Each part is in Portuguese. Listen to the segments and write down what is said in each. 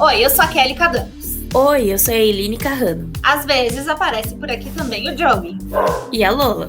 Oi, eu sou a Kelly Cadanos. Oi, eu sou a Eileen Carrano. Às vezes aparece por aqui também o Joey. E a Lola.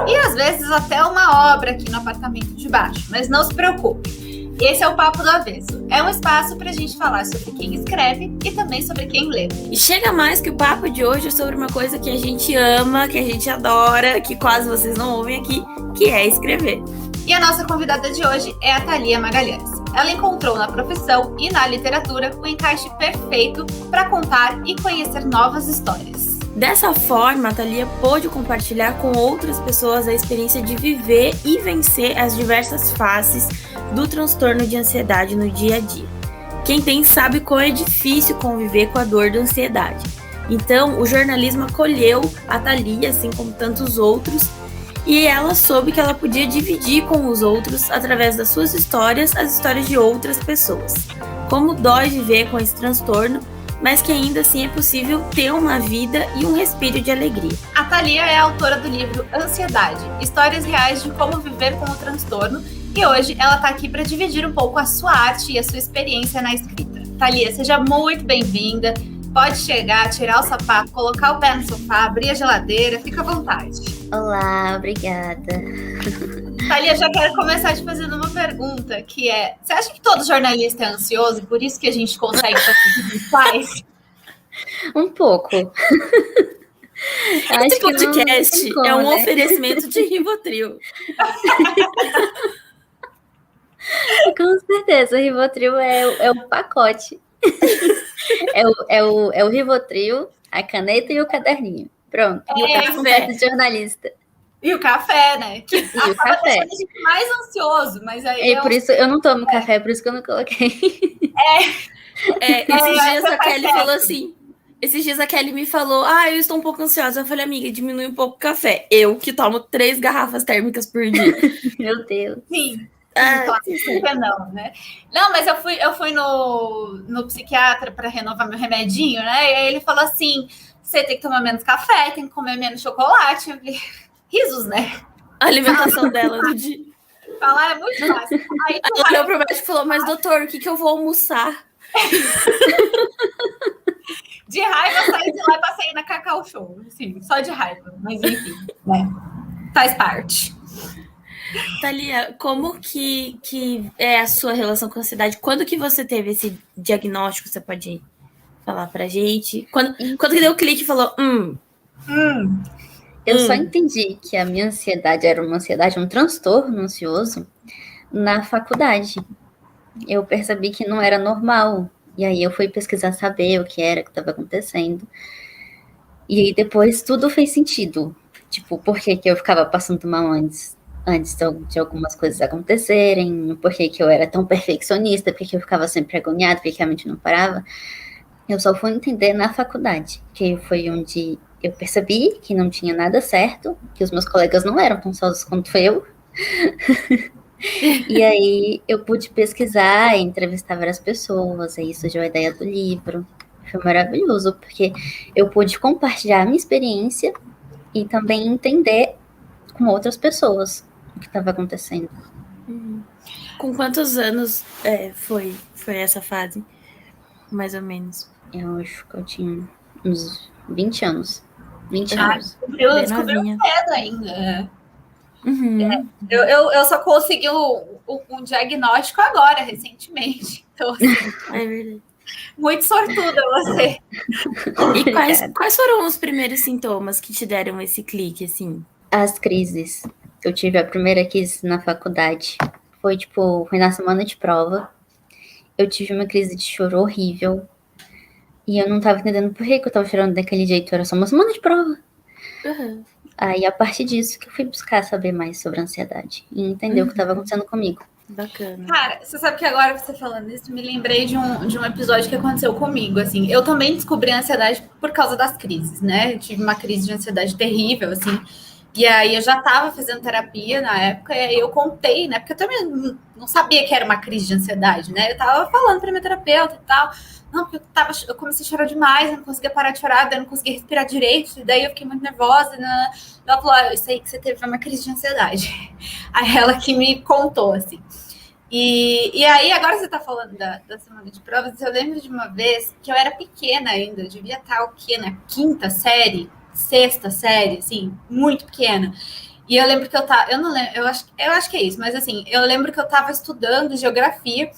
E às vezes até uma obra aqui no apartamento de baixo, mas não se preocupe. Esse é o Papo do Avesso. É um espaço pra gente falar sobre quem escreve e também sobre quem lê. E chega mais que o papo de hoje é sobre uma coisa que a gente ama, que a gente adora, que quase vocês não ouvem aqui, que é escrever. E a nossa convidada de hoje é a Thalia Magalhães. Ela encontrou na profissão e na literatura o encaixe perfeito para contar e conhecer novas histórias. Dessa forma, a Thalia pôde compartilhar com outras pessoas a experiência de viver e vencer as diversas faces do transtorno de ansiedade no dia a dia. Quem tem sabe como é difícil conviver com a dor da ansiedade. Então, o jornalismo acolheu a Thalia, assim como tantos outros, e ela soube que ela podia dividir com os outros, através das suas histórias, as histórias de outras pessoas. Como dói viver com esse transtorno, mas que ainda assim é possível ter uma vida e um respiro de alegria. A Thalia é autora do livro Ansiedade, Histórias Reais de Como Viver com o Transtorno, e hoje ela está aqui para dividir um pouco a sua arte e a sua experiência na escrita. Thalia, seja muito bem-vinda. Pode chegar, tirar o sapato, colocar o pé no sofá, abrir a geladeira, fica à vontade. Olá, obrigada. Thalia, já quero começar te fazendo uma pergunta, que é, você acha que todo jornalista é ansioso e por isso que a gente consegue fazer o que a gente faz? Um pouco. Esse podcast é um oferecimento de Rivotril. Com certeza, o Rivotril é o pacote. É o Rivotril, a caneta e o caderninho. Pronto. E o café de jornalista. E o café, né? Que e o café. A gente mais ansioso, mas aí. Por isso eu não tomo café, por isso que eu não coloquei. Esses dias a Kelly falou assim. Esses dias a Kelly me falou, eu estou um pouco ansiosa. Eu falei, amiga, diminui um pouco o café. Eu que tomo 3 garrafas térmicas por dia. Meu Deus. Sim. Não, né? Não, mas eu fui no psiquiatra para renovar meu remedinho, né? E aí ele falou assim: você tem que tomar menos café, tem que comer menos chocolate. Eu falei, risos, né? A alimentação dela do dia. Falar é muito fácil. Aí ela olhou pro médico e falou, mas doutor, o que eu vou almoçar? De raiva, eu saí de lá e passei na Cacau Show. Assim, só de raiva. Mas enfim, né? Faz parte. Thalia, como que é a sua relação com a ansiedade? Quando que você teve esse diagnóstico? Você pode falar pra gente? Quando que deu o clique e falou, Eu só entendi que a minha ansiedade era uma ansiedade, um transtorno ansioso na faculdade. Eu percebi que não era normal. E aí eu fui pesquisar, saber o que era que estava acontecendo. E aí depois tudo fez sentido. Tipo, por que eu ficava passando mal antes de algumas coisas acontecerem, por que eu era tão perfeccionista, por que eu ficava sempre agoniada, por que realmente não parava. Eu só fui entender na faculdade, que foi onde eu percebi que não tinha nada certo, que os meus colegas não eram tão ansiosos quanto eu. E aí eu pude pesquisar, entrevistar várias pessoas, aí surgiu a ideia do livro. Foi maravilhoso, porque eu pude compartilhar a minha experiência e também entender com outras pessoas o que estava acontecendo. Com quantos anos foi essa fase? Mais ou menos. Eu acho que eu tinha uns 20 anos. 20 anos. Eu descobri cedo ainda. Uhum. Eu só consegui um diagnóstico agora, recentemente. Então, assim, é verdade. Muito sortuda você. E quais foram os primeiros sintomas que te deram esse clique, assim? As crises. Eu tive a primeira crise na faculdade. Foi na semana de prova. Eu tive uma crise de choro horrível. E eu não tava entendendo por que eu tava chorando daquele jeito. Era só uma semana de prova. Uhum. Aí, a partir disso, que eu fui buscar saber mais sobre a ansiedade. E entender o que estava acontecendo comigo. Bacana. Cara, você sabe que agora você falando isso, me lembrei de um episódio que aconteceu comigo, assim. Eu também descobri a ansiedade por causa das crises, né? Eu tive uma crise de ansiedade terrível, assim. E aí eu já estava fazendo terapia na época, e aí eu contei, né? Porque eu também não sabia que era uma crise de ansiedade, né? Eu tava falando pra minha terapeuta e tal. Não, porque eu comecei a chorar demais, eu não conseguia parar de chorar, daí eu não conseguia respirar direito, e daí eu fiquei muito nervosa. Né? Ela falou, isso aí que você teve foi uma crise de ansiedade. Aí ela que me contou, assim. E aí, agora você está falando da semana de provas, eu lembro de uma vez que eu era pequena ainda, eu devia estar o quê? Na quinta série, sexta série, assim, muito pequena. E eu lembro que eu tava, eu não lembro, eu acho que é isso, mas assim, eu lembro que eu estava estudando geografia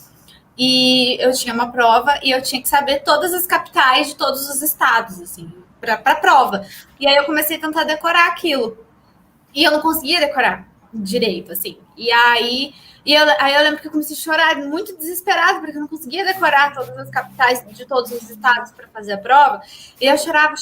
e eu tinha uma prova e eu tinha que saber todas as capitais de todos os estados, assim, para a prova. E aí eu comecei a tentar decorar aquilo. E eu não conseguia decorar direito, assim. Aí eu lembro que eu comecei a chorar muito desesperada, porque eu não conseguia decorar todas as capitais de todos os estados para fazer a prova. E eu chorava.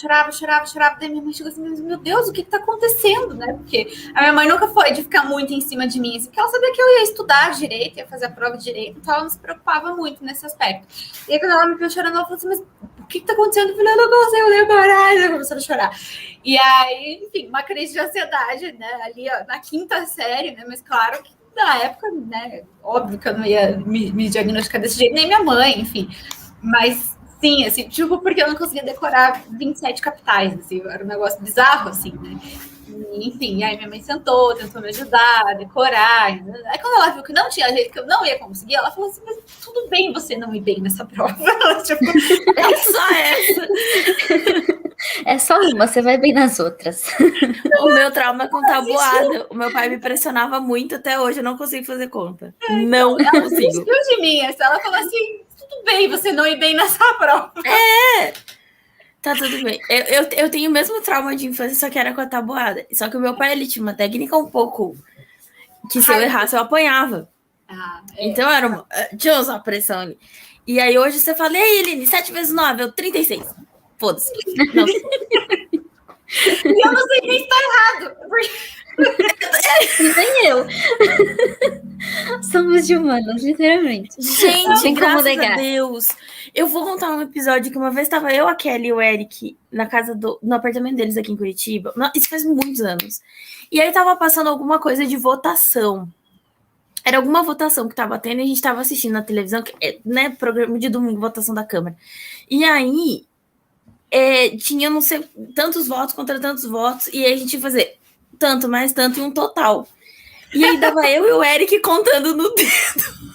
Daí minha mãe chegou assim, meu Deus, o que está acontecendo, né? Porque a minha mãe nunca foi de ficar muito em cima de mim, assim, porque ela sabia que eu ia estudar direito, ia fazer a prova direito, então ela não se preocupava muito nesse aspecto. E aí quando ela me viu chorando, ela falou assim, mas o que está acontecendo? Eu falei, eu não consigo decorar. E ela começou a chorar. E aí, enfim, uma crise de ansiedade, né? Ali, ó, na quinta série, né? Mas claro que na época, né? Óbvio que eu não ia me diagnosticar desse jeito, nem minha mãe, enfim. Mas sim, assim, tipo, porque eu não conseguia decorar 27 capitais, assim, era um negócio bizarro, assim, né? E, enfim, aí minha mãe sentou, tentou me ajudar a decorar. Aí quando ela viu que não tinha jeito, que eu não ia conseguir, ela falou assim, mas tudo bem você não ir bem nessa prova. Ela, tipo, É só essa. É só uma, você vai bem nas outras. O meu trauma é com tabuada. O meu pai me pressionava muito até hoje, eu não consigo fazer conta. Não ela consigo. desistiu de mim. Ela falou assim, tudo bem você não ir bem nessa prova. Tá tudo bem. Eu tenho o mesmo trauma de infância, só que era com a tabuada. Só que o meu pai, ele tinha uma técnica um pouco que se eu errasse, eu apanhava. Então era uma... Tinha uma pressão ali. E aí hoje você fala, e aí, Eline, 7 vezes 9, eu 36. Foda-se. Não. E eu não sei nem se tá errado. Nem eu. Somos de humanos, literalmente. Gente, graças a Deus. Eu vou contar um episódio que uma vez estava eu, a Kelly e o Eric na casa no apartamento deles aqui em Curitiba. Isso faz muitos anos. E aí tava passando alguma coisa de votação. Era alguma votação que tava tendo e a gente tava assistindo na televisão, né, programa de domingo, votação da Câmara. E aí tinha, não sei, tantos votos contra tantos votos, e aí a gente ia fazer tanto, mais tanto, e um total. E aí dava eu e o Eric contando no dedo.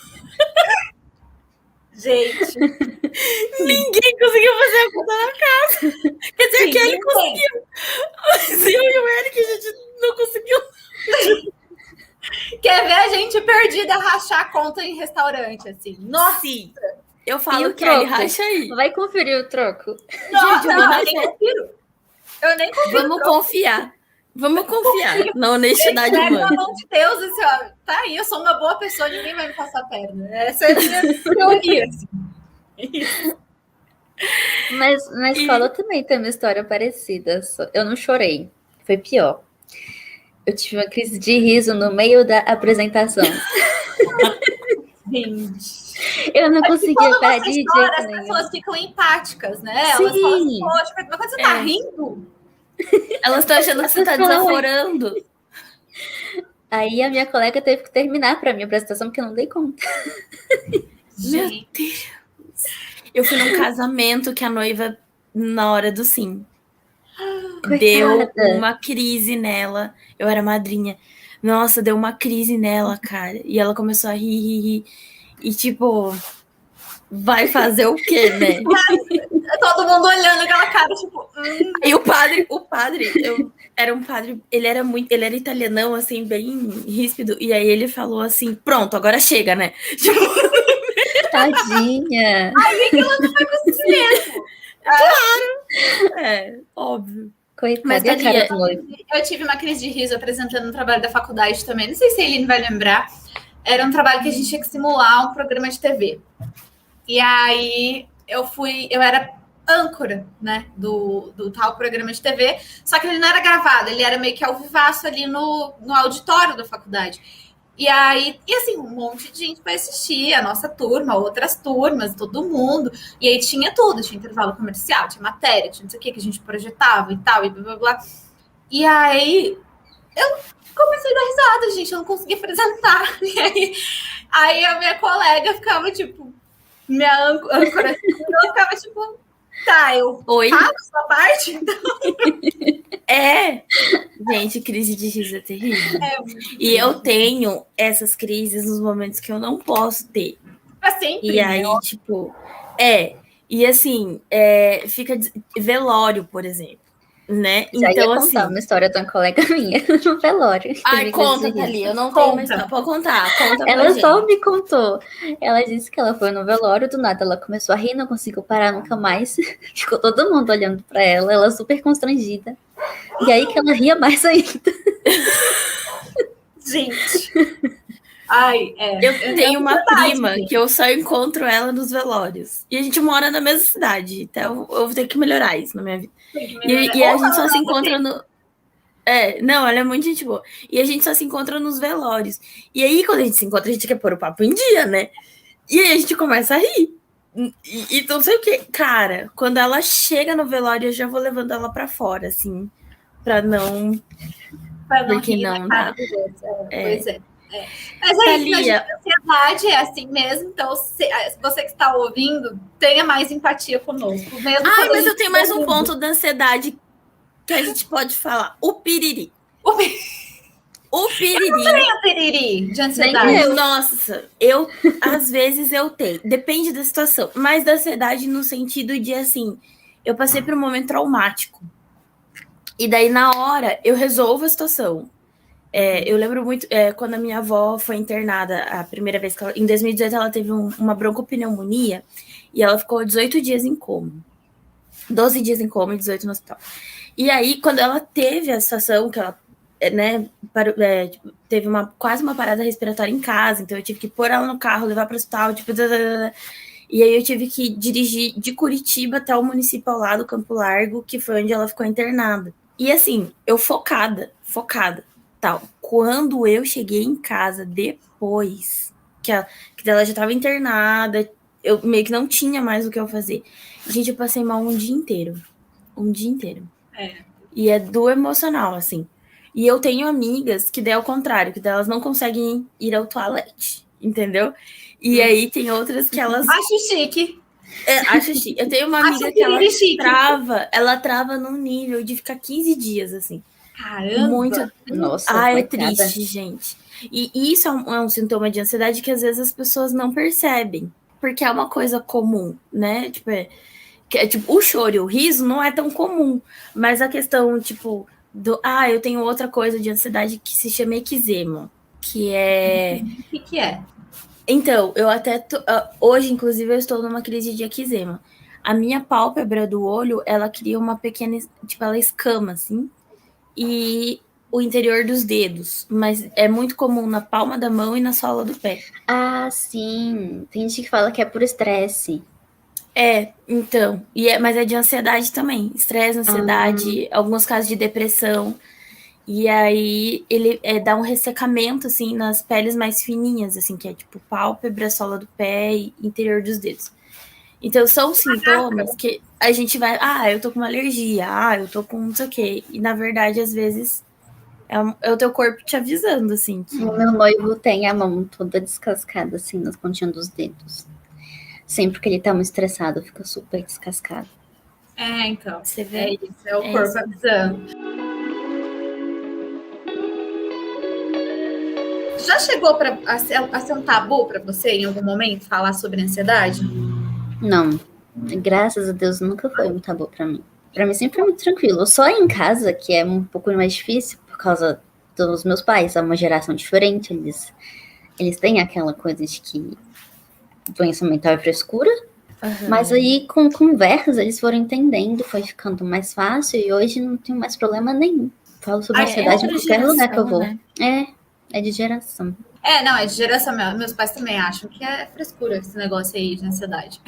Gente. Ninguém conseguiu fazer a conta na casa. Quer dizer, que ele conseguiu. Mas eu e o Eric, a gente não conseguiu. Quer ver a gente perdida rachar a conta em restaurante, assim. Nossa! Sim. Eu falo que ele racha aí. Vai conferir o troco. Nossa, eu nem confiro. Eu nem confiro. Vamos confiar. Vamos confiar na honestidade humana. Pelo amor de Deus, assim, ó, tá aí, eu sou uma boa pessoa, ninguém vai me passar a perna. Essa é a minha teoria, assim. Mas na escola também tem uma história parecida. Eu não chorei. Foi pior. Eu tive uma crise de riso no meio da apresentação. Gente. Eu não conseguia parar de rir. As pessoas ficam empáticas, né? Elas falam assim, poxa, mas quando você tá rindo... Elas estão achando que você tá desaforando. Aí a minha colega teve que terminar para minha apresentação, porque eu não dei conta. Meu Deus. Eu fui num casamento que a noiva, na hora do sim, deu uma crise nela. Eu era madrinha. Nossa, deu uma crise nela, cara. E ela começou a rir. E tipo, vai fazer o quê, né? Todo mundo olhando aquela cara, tipo... E o padre, era um padre, ele era italianão, assim, bem ríspido. E aí ele falou assim, pronto, agora chega, né? Tipo... Tadinha. Ai, que ela não vai conseguir mesmo. Claro. Óbvio. Coitada, mas a cara do noivo. Eu tive uma crise de riso apresentando um trabalho da faculdade também. Não sei se a Eline vai lembrar. Era um trabalho que a gente tinha que simular um programa de TV. E aí eu era âncora, né, do tal programa de TV, só que ele não era gravado, ele era meio que ao vivaço ali no auditório da faculdade. E aí, assim, um monte de gente foi assistir, a nossa turma, outras turmas, todo mundo. E aí tinha tudo, tinha intervalo comercial, tinha matéria, tinha não sei o que a gente projetava e tal, e blá, blá, blá. E aí, eu comecei a dar risada, gente, eu não conseguia apresentar. E aí a minha colega ficava, tipo, minha âncora, ela ficava, tipo, Tá, eu Oi? faço a sua parte? Gente, crise de riso é terrível. muito E eu tenho essas crises nos momentos que eu não posso ter. Pra sempre, E aí, né? tipo, e assim, fica velório, por exemplo, né? Já Então, ia contar assim... uma história de uma colega minha no velório. Ai, Teve crise conta, de riso. Thalia, eu não Conta. tenho mais tempo pra contar. Conta pra Ela gente. só me contou. Ela disse que ela foi no velório, do nada ela começou a rir, não conseguiu parar nunca mais. Ficou todo mundo olhando pra ela super constrangida. E aí que ela ria mais ainda. Gente. Ai, Eu tenho uma prima gente. que eu só encontro ela nos velórios. E a gente mora na mesma cidade. Então eu vou ter que melhorar isso na minha vida. E a gente só se encontra no... não, ela é muito gente boa. E a gente só se encontra nos velórios. E aí, quando a gente se encontra, a gente quer pôr o papo em dia, né? E aí a gente começa a rir. E não sei o que. Cara, quando ela chega no velório, eu já vou levando ela pra fora, assim. Pra não... Porque rir não na cara dá. dos outros. Pois é. Mas Thalia, a ansiedade é assim mesmo, então você que está ouvindo, tenha mais empatia conosco. Mesmo mas eu tenho mais um ponto da ansiedade que a gente pode falar. O piriri. O piriri. Eu não tenho piriri de ansiedade. Nossa, às vezes eu tenho. Depende da situação. Mas da ansiedade no sentido de, assim, eu passei por um momento traumático. E daí, na hora, eu resolvo a situação. Eu lembro muito, quando a minha avó foi internada, a primeira vez que ela... Em 2018, ela teve uma broncopneumonia e ela ficou 18 dias em coma. 12 dias em coma e 18 no hospital. E aí, quando ela teve a situação que ela, né, teve quase uma parada respiratória em casa, então eu tive que pôr ela no carro, levar para o hospital, e aí eu tive que dirigir de Curitiba até o município ao lado, Campo Largo, que foi onde ela ficou internada. E assim, eu focada, tal. Quando eu cheguei em casa depois, que ela já estava internada, eu meio que não tinha mais o que eu fazer. Gente, eu passei mal um dia inteiro. E é do emocional, assim. E eu tenho amigas que daí ao contrário, que elas não conseguem ir ao toalete, entendeu? E aí tem outras que elas... Acho chique. Acho chique. Eu tenho uma amiga que ela trava num nível de ficar 15 dias, assim. Caramba! Muito... Nossa, é triste, gente. E isso é um sintoma de ansiedade que às vezes as pessoas não percebem. Porque é uma coisa comum, né? Tipo, o choro e o riso não é tão comum. Mas a questão, tipo, eu tenho outra coisa de ansiedade que se chama eczema. Que é... O que é? Então, eu até... hoje, inclusive, eu estou numa crise de eczema. A minha pálpebra do olho, ela cria uma pequena... Tipo, ela escama, assim. E o interior dos dedos. Mas é muito comum na palma da mão e na sola do pé. Ah, sim. Tem gente que fala que é por estresse. Então. Mas é de ansiedade também. Estresse, ansiedade, alguns casos de depressão. E aí ele dá um ressecamento, assim, nas peles mais fininhas, assim, que é tipo pálpebra, sola do pé e interior dos dedos. Então são sintomas que a gente vai... eu tô com uma alergia. Eu tô com não sei o quê. E na verdade, às vezes, é o teu corpo te avisando, assim. Que... O meu noivo tem a mão toda descascada, assim, nas pontinhas dos dedos. Sempre que ele tá muito estressado, fica super descascado. Então. Você vê? É isso, é o corpo avisando. Já chegou a ser um tabu para você em algum momento falar sobre ansiedade? Não. Graças a Deus nunca foi um tabu para mim. Para mim sempre foi muito tranquilo. Só em casa, que é um pouco mais difícil por causa dos meus pais. É uma geração diferente. Eles têm aquela coisa de que doença mental é frescura. Mas aí, com conversas, eles foram entendendo, foi ficando mais fácil e hoje não tenho mais problema nenhum. Falo sobre ansiedade em qualquer lugar que eu vou. Né? É de geração. Não, é de geração. Meus pais também acham que é frescura esse negócio aí de ansiedade.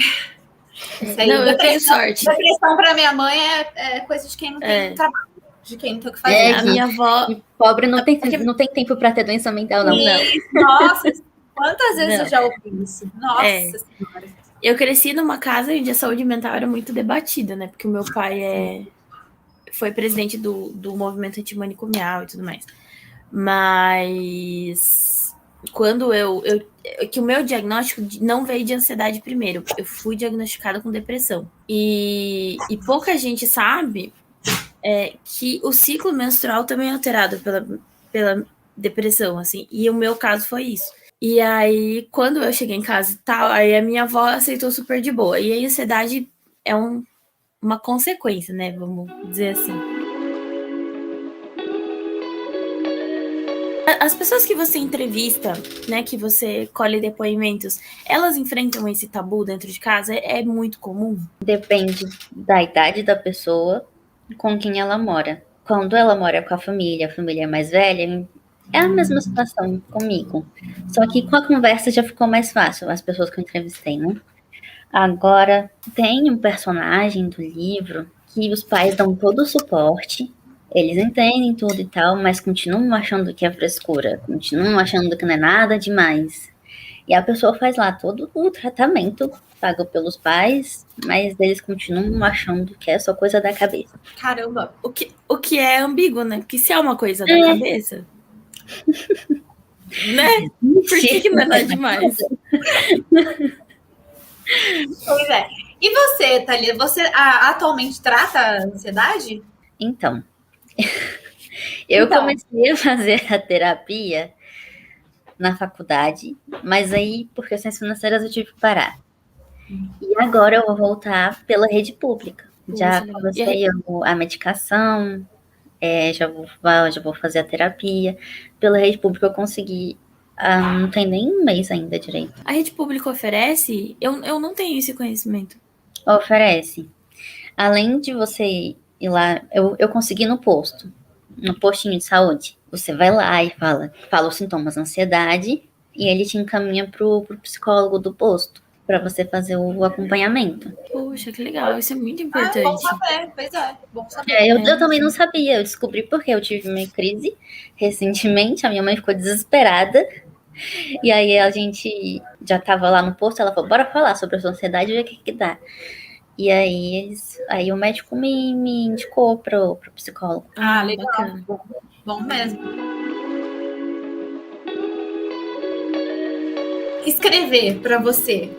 Eu tenho sorte. Depressão para minha mãe é coisa de quem não tem trabalho, de quem não tem o que fazer. A minha avó... Pobre não tem tempo para ter doença mental, não. Nossa, quantas vezes eu já ouvi isso? Nossa Senhora. Eu cresci numa casa onde a saúde mental era muito debatida, né? Porque o meu pai foi presidente do movimento antimanicomial e tudo mais. Mas quando que o meu diagnóstico não veio de ansiedade primeiro. Eu fui diagnosticada com depressão. E pouca gente sabe que o ciclo menstrual também é alterado pela depressão, assim. E o meu caso foi isso. E aí, quando eu cheguei em casa e tal, aí a minha avó aceitou super de boa. E a ansiedade é uma consequência, né? Vamos dizer assim. As pessoas que você entrevista, né, que você colhe depoimentos, elas enfrentam esse tabu dentro de casa? É muito comum? Depende da idade da pessoa com quem ela mora. Quando ela mora com a família é mais velha, é a mesma situação comigo. Só que com a conversa já ficou mais fácil, as pessoas que eu entrevistei, né? Agora, tem um personagem do livro que os pais dão todo o suporte, eles entendem tudo e tal, mas continuam achando que é frescura, continuam achando que não é nada demais. E a pessoa faz lá todo o tratamento pago pelos pais, mas eles continuam achando que é só coisa da cabeça. Caramba! O que é ambíguo, né? Porque se é uma coisa da cabeça, né? Por que não é nada demais? Pois é. E você, Thalia, você atualmente trata a ansiedade? Então, eu comecei a fazer a terapia na faculdade, mas aí, por questões financeiras, eu tive que parar. E agora eu vou voltar pela rede pública. Já comecei a medicação, já vou fazer a terapia. Pela rede pública eu consegui, não tem nem um mês ainda direito. A rede pública oferece? Eu não tenho esse conhecimento. Oferece. Além de você ir lá, eu consegui no postinho de saúde. Você vai lá e fala os sintomas da ansiedade e ele te encaminha pro psicólogo do posto para você fazer o acompanhamento. Poxa, que legal, isso é muito importante. Bom saber, pois é, bom saber. Eu também não sabia, eu descobri porque eu tive uma crise recentemente, a minha mãe ficou desesperada, e aí a gente já tava lá no posto, ela falou, bora falar sobre a sua ansiedade e ver o que dá. E aí o médico me indicou pro psicólogo. Ah, legal. Bacana. Bom mesmo. Escrever para você,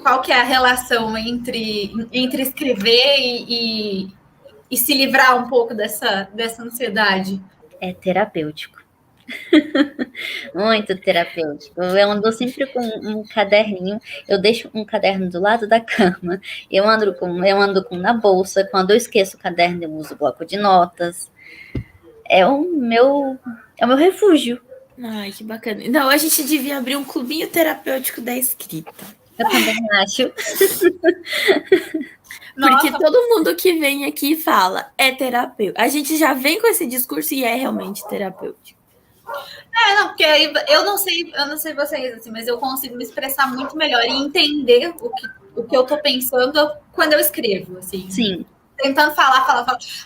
qual que é a relação entre escrever e se livrar um pouco dessa ansiedade? É terapêutico. Muito terapêutico. Eu ando sempre com um caderninho, eu deixo um caderno do lado da cama, eu ando com na bolsa, quando eu esqueço o caderno eu uso o bloco de notas. É o meu refúgio. Ai, que bacana. Então, a gente devia abrir um clubinho terapêutico da escrita. Eu também acho. Porque todo mundo que vem aqui fala, é terapêutico. A gente já vem com esse discurso e é realmente terapêutico. Não, porque eu não sei vocês, assim, mas eu consigo me expressar muito melhor e entender o que eu tô pensando quando eu escrevo, assim. Sim. Tentando falar.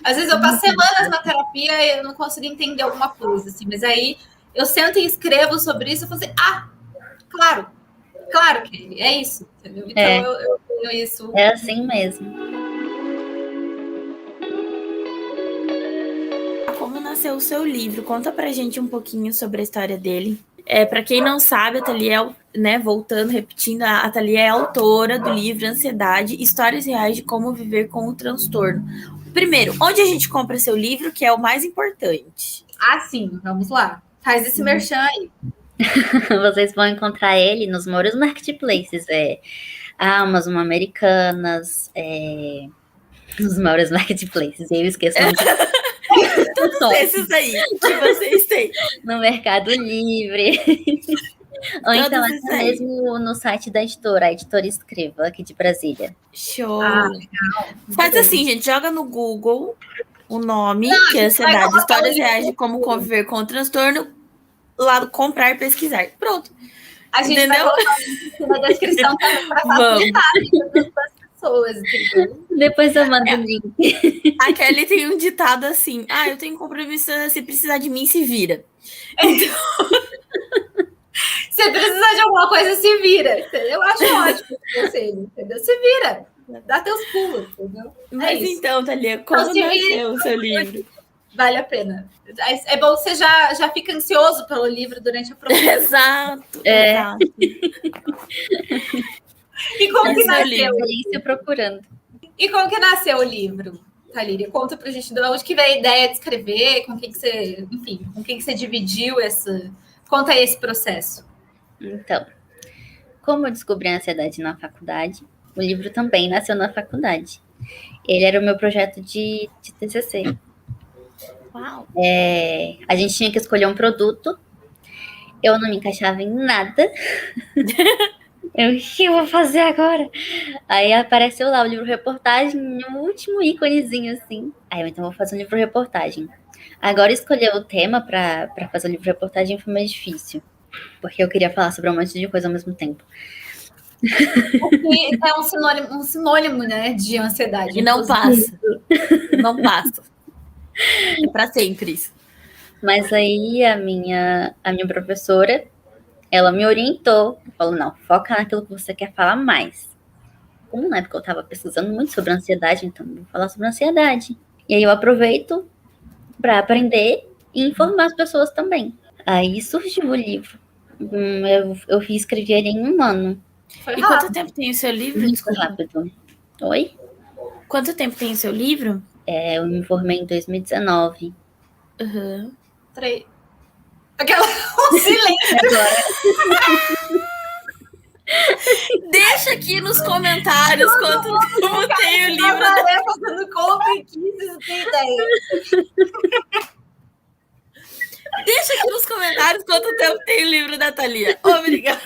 Às vezes eu passo semanas na terapia e eu não consigo entender alguma coisa, assim, mas aí eu sento e escrevo sobre isso e falo assim, claro que é isso, entendeu? Então eu tenho isso. É assim mesmo. Como nasceu o seu livro? Conta pra gente um pouquinho sobre a história dele. Para quem não sabe, a Thalia, né, voltando, repetindo, a Thalia é autora do livro Ansiedade, Histórias Reais de Como Viver com o Transtorno. Primeiro, onde a gente compra seu livro, que é o mais importante? Sim, vamos lá. Faz esse merchan aí. Vocês vão encontrar ele nos maiores marketplaces, Amazon, Americanas, nos maiores marketplaces, eu esqueço. Todos esses aí que vocês têm. No Mercado Livre. Ou então até mesmo no site da editora, a Editora Escreva, aqui de Brasília. Show! Faz assim, gente, joga no Google o nome, que é Ansiedade, Histórias Reais de Como Conviver com o Transtorno, lá comprar e pesquisar. Pronto. A gente vai colocar na descrição para facilitar as pessoas. Depois eu mando o link. A Kelly tem um ditado assim, eu tenho compromisso, se precisar de mim, se vira. Então... Se precisar de alguma coisa, se vira. Eu acho ótimo esse conselho, entendeu? Se vira. Dá teus pulos, entendeu? Mas então, Thalia, como nasceu o seu livro? Vale a pena. É bom que você já fica ansioso pelo livro durante a produção. Exato. E como que nasceu? Procurando. E como que nasceu o livro, Thalíria? Conta pra gente de onde que veio a ideia de escrever, com quem que você, enfim, com quem que você dividiu essa... Conta aí esse processo. Então, como eu descobri a ansiedade na faculdade, o livro também nasceu na faculdade. Ele era o meu projeto de TCC. Uau. A gente tinha que escolher um produto. Eu não me encaixava em nada. O que eu vou fazer agora? Aí apareceu lá o livro-reportagem, no último íconezinho assim. Aí eu, então, vou fazer um livro-reportagem. Agora, escolher o tema para fazer o livro-reportagem foi mais difícil. Porque eu queria falar sobre um monte de coisa ao mesmo tempo. Porque é um sinônimo, né, de ansiedade. E não passa. Não passa. É para sempre isso. Mas aí a minha professora, ela me orientou. Falou, não, foca naquilo que você quer falar mais. Como na época eu estava pesquisando muito sobre ansiedade, então vou falar sobre ansiedade. E aí eu aproveito para aprender e informar as pessoas também. Aí surgiu o livro. Eu escrevi ele em 1 ano. E quanto tempo tem o seu livro? Muito rápido. Oi? Quanto tempo tem o seu livro? Eu me formei em 2019. Uhum. Aquela silêncio agora. Deixa aqui nos comentários quanto tempo tem o livro. Fazendo conta aqui, vocês não têm ideia. Deixa aqui nos comentários quanto tempo tem o livro da Thalia. Obrigada.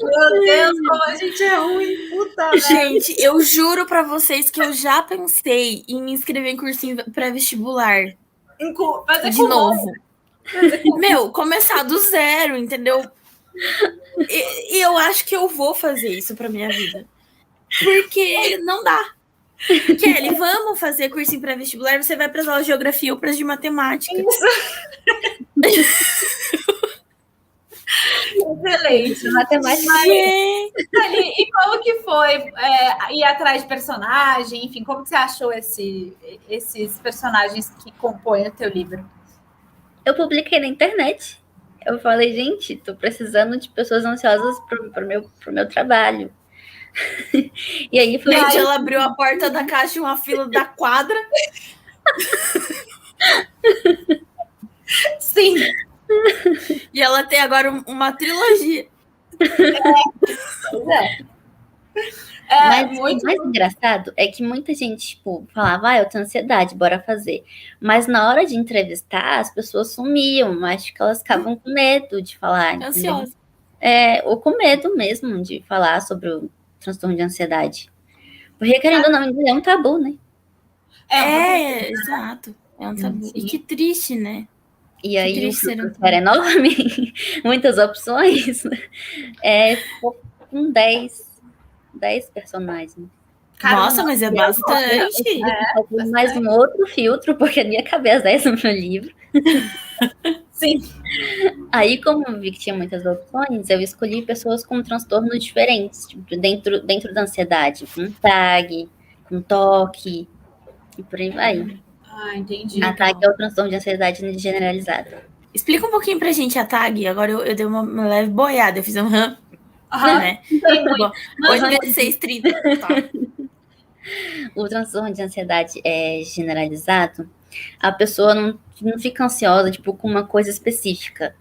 Meu Deus, como a gente é ruim. Puta, gente, eu juro pra vocês que eu já pensei em me inscrever em cursinho pré-vestibular. De novo. Meu, começar do zero, entendeu? E eu acho que eu vou fazer isso pra minha vida. Porque não dá. Kelly, vamos fazer cursinho pré-vestibular, você vai para as aulas de geografia ou para as de matemática. Excelente. Matemática. E como que foi ir atrás de personagem? Enfim, como que você achou esses personagens que compõem o teu livro? Eu publiquei na internet. Eu falei, gente, tô precisando de pessoas ansiosas pro meu trabalho. E aí foi. Gente, ela abriu a porta da caixa e uma fila da quadra. Sim. E ela tem agora uma trilogia. Mas o mais engraçado é que muita gente, tipo, falava, eu tenho ansiedade, bora fazer. Mas na hora de entrevistar, as pessoas sumiam, acho que elas ficavam com medo de falar. Ansiosa. Ou com medo mesmo de falar sobre o transtorno de ansiedade. Porque, querendo ou não, é um tabu, né? Exato. É um tabu. E que triste, né? E aí o filtro era enorme, muitas opções. Com 10 personagens. Caramba, nossa, mas é bastante. Mais um outro filtro, porque não ia caber as 10 no meu livro. Sim. Aí, como eu vi que tinha muitas opções, eu escolhi pessoas com transtornos diferentes, tipo, dentro da ansiedade, com TAG, com TOC, e por aí vai. Entendi. A TAG é o transtorno de ansiedade generalizada. Explica um pouquinho pra gente a TAG. Agora eu dei uma leve boiada, eu fiz um né? Bom, hoje é 6h30. Tá. O transtorno de ansiedade generalizado, a pessoa não fica ansiosa, tipo, com uma coisa específica.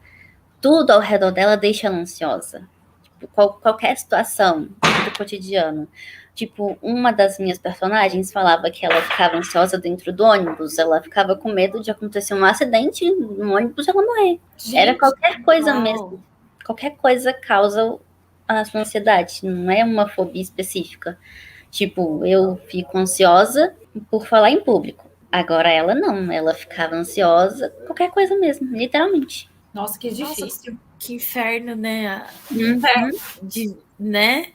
Tudo ao redor dela deixa ela ansiosa. Tipo, qualquer situação do cotidiano. Tipo, uma das minhas personagens falava que ela ficava ansiosa dentro do ônibus. Ela ficava com medo de acontecer um acidente no ônibus e ela morrer. Gente, era qualquer coisa mesmo. Qualquer coisa causa a sua ansiedade. Não é uma fobia específica. Tipo, eu fico ansiosa por falar em público. Agora ela não. Ela ficava ansiosa, qualquer coisa mesmo, literalmente. Nossa, que difícil. Nossa, que inferno, né? Né?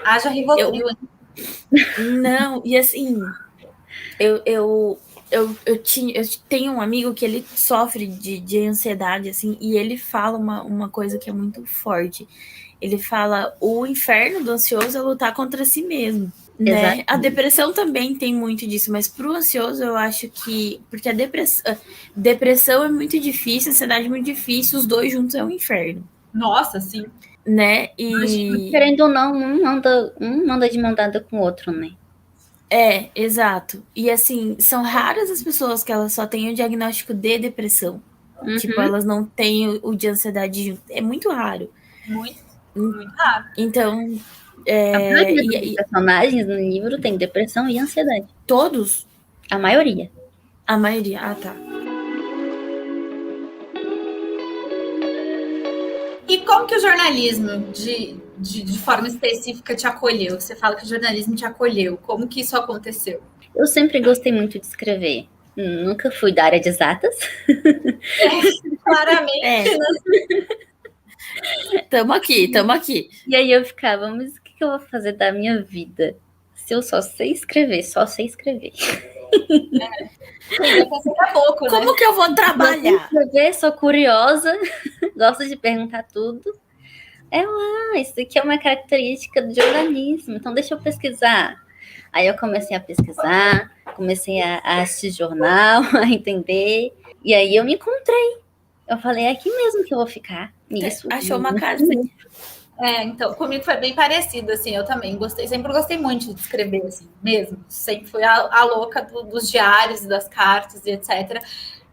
Haja Rivotril. Não, e assim, eu tenho um amigo que ele sofre de ansiedade, assim, e ele fala uma coisa que é muito forte. Ele fala, o inferno do ansioso é lutar contra si mesmo. né? Exatamente. A depressão também tem muito disso, mas pro ansioso eu acho que... Porque a depressão é muito difícil, a ansiedade é muito difícil, os dois juntos é um inferno, Nossa, sim. né? Querendo ou não, um anda de mão dada com o outro, né? Exato. E assim, são raras as pessoas que elas só têm o diagnóstico de depressão. Uhum. Tipo, elas não têm o de ansiedade junto. É muito raro. Muito raro. Então, A maioria dos personagens no livro tem depressão e ansiedade. todos? A maioria. A maioria. Ah, tá. E como que o jornalismo, de forma específica, te acolheu? Você fala que o jornalismo te acolheu. Como que isso aconteceu? Eu sempre gostei muito de escrever. Nunca fui da área de exatas. Claramente, né? Tamo aqui. E aí eu ficava, mas o que eu vou fazer da minha vida? Se eu só sei escrever. Eu pensei que é pouco, né? Como que eu vou trabalhar? Sou curiosa, gosto de perguntar tudo. Isso aqui é uma característica do jornalismo, então deixa eu pesquisar. Aí eu comecei a pesquisar, comecei a assistir jornal, a entender, e aí eu me encontrei. Eu falei, é aqui mesmo que eu vou ficar. Nisso. Achou uma casa. Então, comigo foi bem parecido, assim, eu também sempre gostei muito de escrever, assim, mesmo. Sempre fui a louca dos diários, das cartas e etc.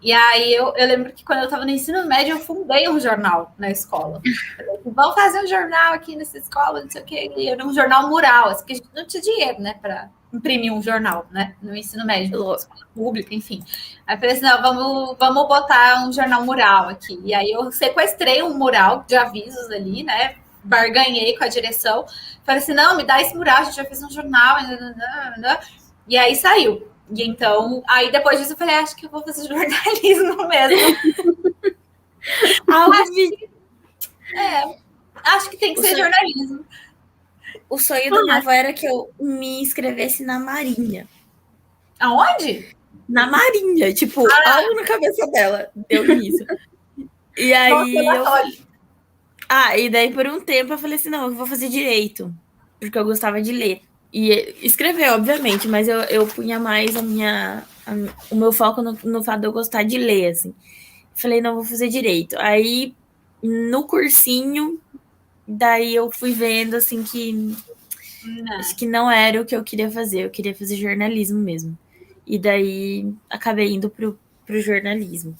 E aí eu lembro que quando eu estava no ensino médio, eu fundei um jornal na escola. Falei, vamos fazer um jornal aqui nessa escola, não sei o quê. E era um jornal mural, assim, porque a gente não tinha dinheiro, né, para imprimir um jornal, né, no ensino médio, na escola pública, enfim. Aí eu falei assim, não, vamos botar um jornal mural aqui. E aí eu sequestrei um mural de avisos ali, né, barganhei com a direção. Falei assim, não, me dá esse mural, a gente já fez um jornal. E aí saiu. E então, aí depois disso eu falei, acho que eu vou fazer jornalismo mesmo. Acho que tem que ser jornalismo. O sonho da minha avó era que eu me inscrevesse na Marinha. Aonde? Na Marinha, tipo, algo na cabeça dela deu nisso. E aí e daí por um tempo eu falei assim, não, eu vou fazer direito, porque eu gostava de ler. E escrever, obviamente, mas eu punha mais o meu foco no fato de eu gostar de ler, assim. Falei, não, vou fazer direito. Aí, no cursinho, daí eu fui vendo, assim, que acho que não era o que eu queria fazer. Eu queria fazer jornalismo mesmo. E daí, acabei indo pro jornalismo.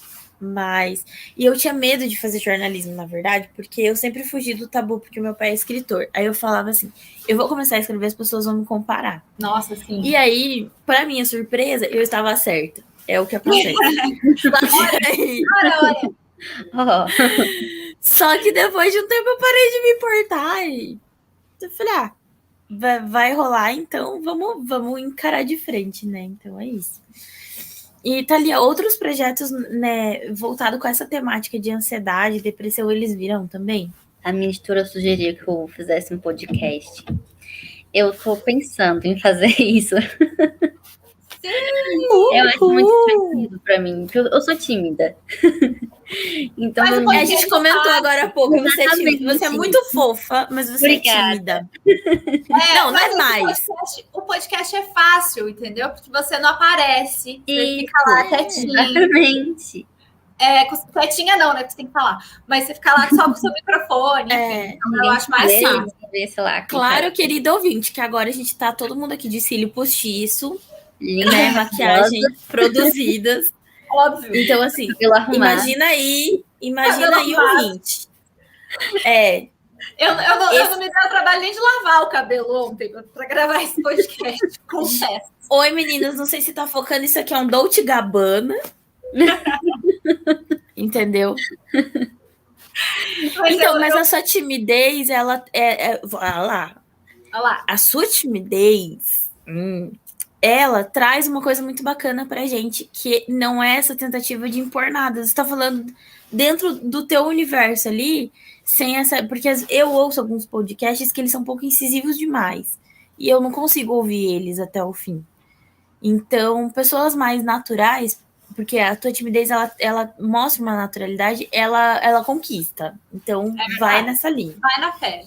E eu tinha medo de fazer jornalismo, na verdade, porque eu sempre fugi do tabu, porque meu pai é escritor. Aí eu falava assim, eu vou começar a escrever, as pessoas vão me comparar. Nossa, sim. E aí, para minha surpresa, eu estava certa. É o que acontece. Só que depois de um tempo eu parei de me importar e eu falei, vai rolar, então vamos encarar de frente, né? Então é isso. E, Thalia, outros projetos, né, voltados com essa temática de ansiedade, depressão, eles viram também? A minha editora sugeria que eu fizesse um podcast. Eu tô pensando em fazer isso. Sim! Eu acho muito divertido pra mim, porque eu sou tímida. Então, a gente comentou agora há pouco, você é tímida. Você é muito fofa, mas você Obrigada. É tímida. Não é mais. O podcast é fácil, entendeu? Porque você não aparece, você fica lá quietinha. Exatamente. Quietinha não, né? Que você tem que falar. Mas você fica lá só com o seu microfone, enfim. Então eu acho mais fácil. Claro, querido ouvinte, que agora a gente tá todo mundo aqui de cílio postiço, né? Maquiagem produzidas. Óbvio. Então, assim, imagina aí, ouvinte. Eu não me dei o trabalho nem de lavar o cabelo ontem para gravar esse podcast, confesso. Oi, meninas, não sei se tá focando, isso aqui é um Dolce & Gabbana. Entendeu? Mas a sua timidez, ela olha lá. A sua timidez, ela traz uma coisa muito bacana pra gente, que não é essa tentativa de impor nada. Você tá falando dentro do teu universo ali, sem essa... Porque eu ouço alguns podcasts que eles são um pouco incisivos demais. E eu não consigo ouvir eles até o fim. Então, pessoas mais naturais, porque a tua timidez, ela mostra uma naturalidade, ela conquista. Então, vai nessa linha. Vai na fé.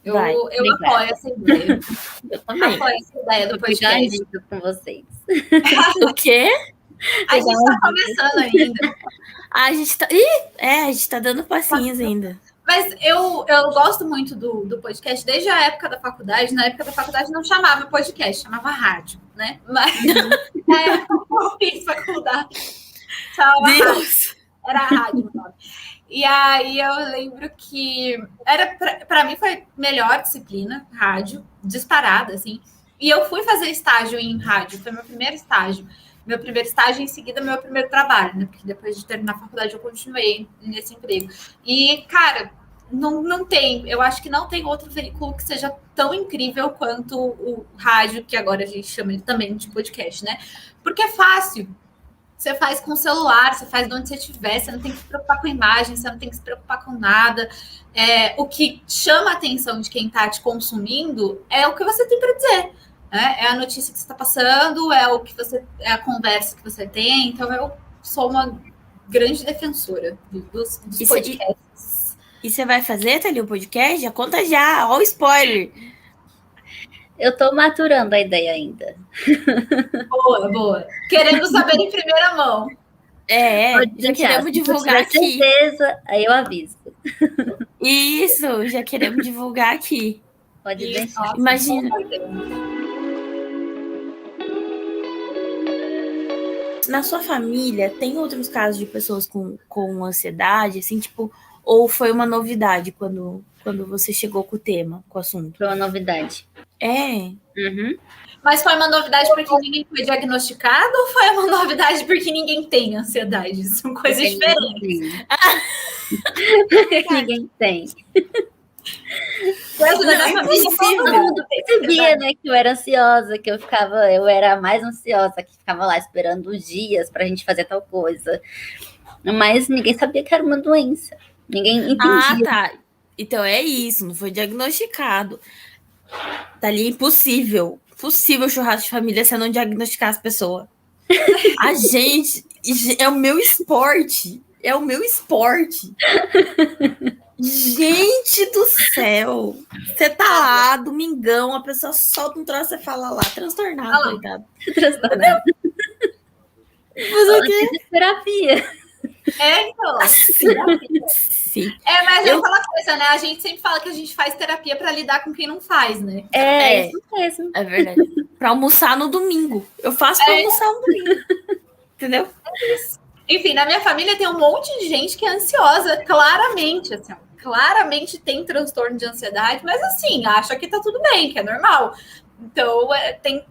Eu obrigada. apoio essa ideia. Eu também. Apoio essa ideia do Vou pegar podcast. dica com vocês. O quê? A gente tá começando ainda. A gente tá. A gente tá dando passinhos ainda. Mas eu gosto muito do podcast desde a época da faculdade. Na época da faculdade não chamava podcast, chamava rádio, né? Mas eu fiz faculdade. Chamava rádio. Era rádio o nome. E aí eu lembro que para mim foi melhor disciplina, rádio, disparada, assim. E eu fui fazer estágio em rádio, foi meu primeiro estágio. Meu primeiro estágio, em seguida, meu primeiro trabalho, né? Porque depois de terminar a faculdade, eu continuei nesse emprego. E, cara, não tem, eu acho que não tem outro veículo que seja tão incrível quanto o rádio, que agora a gente chama também de podcast, né? Porque é fácil. Você faz com o celular, você faz de onde você estiver, você não tem que se preocupar com imagem, você não tem que se preocupar com nada. O que chama a atenção de quem está te consumindo é o que você tem para dizer. É a notícia que você está passando, é a conversa que você tem. Então, eu sou uma grande defensora dos podcasts. E você vai fazer, Thalia, o podcast? Já conta já, ó o spoiler. Eu tô maturando a ideia ainda. Boa. Querendo saber em primeira mão. Já queremos divulgar aqui. Certeza, aí eu aviso. Isso, já queremos divulgar aqui. Pode deixar. Imagina. Na sua família, tem outros casos de pessoas com ansiedade, assim, tipo, ou foi uma novidade quando você chegou com o tema, com o assunto? Foi uma novidade. Uhum. Mas foi uma novidade porque ninguém foi diagnosticado ou foi uma novidade porque ninguém tem ansiedade? São coisas diferentes. Ninguém tem. Todo mundo percebia, né, que eu era ansiosa, que eu era a mais ansiosa, que ficava lá esperando os dias pra gente fazer tal coisa. Mas ninguém sabia que era uma doença. Ninguém entendia. Tá. Então é isso, não foi diagnosticado. Tá ali, impossível churrasco de família se eu não diagnosticar as pessoas. A gente, é o meu esporte. Gente do céu. Você tá lá, domingão, a pessoa solta um troço e fala lá, transtornado, coitado. Transtornado. Fazer o quê? Terapia. Então. Sim. Mas é aquela coisa, né? A gente sempre fala que a gente faz terapia para lidar com quem não faz, né? Isso mesmo. É verdade. Pra almoçar no domingo. Eu faço pra almoçar no domingo. Entendeu? É isso. Enfim, na minha família tem um monte de gente que é ansiosa, claramente, assim, claramente tem transtorno de ansiedade, mas assim, acha que tá tudo bem, que é normal. Então,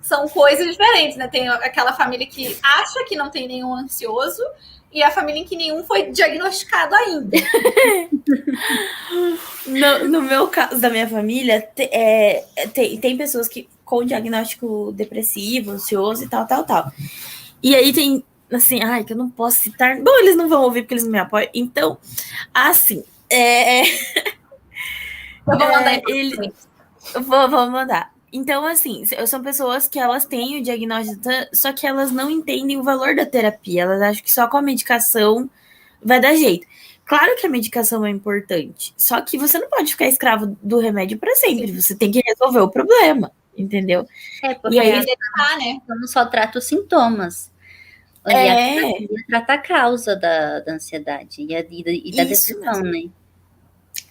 são coisas diferentes, né? Tem aquela família que acha que não tem nenhum ansioso e a família em que nenhum foi diagnosticado ainda. No meu caso, da minha família, tem pessoas que com diagnóstico depressivo, ansioso e tal. E aí tem, assim, que eu não posso citar. Bom, eles não vão ouvir porque eles não me apoiam. Então, assim, Eu vou mandar vou mandar. Então, assim, são pessoas que elas têm o diagnóstico, só que elas não entendem o valor da terapia. Elas acham que só com a medicação vai dar jeito. Claro que a medicação é importante, só que você não pode ficar escravo do remédio para sempre. Você tem que resolver o problema, entendeu? Porque e aí, né? Eu não só trato os sintomas. A terapia trata a causa da ansiedade e da depressão, né?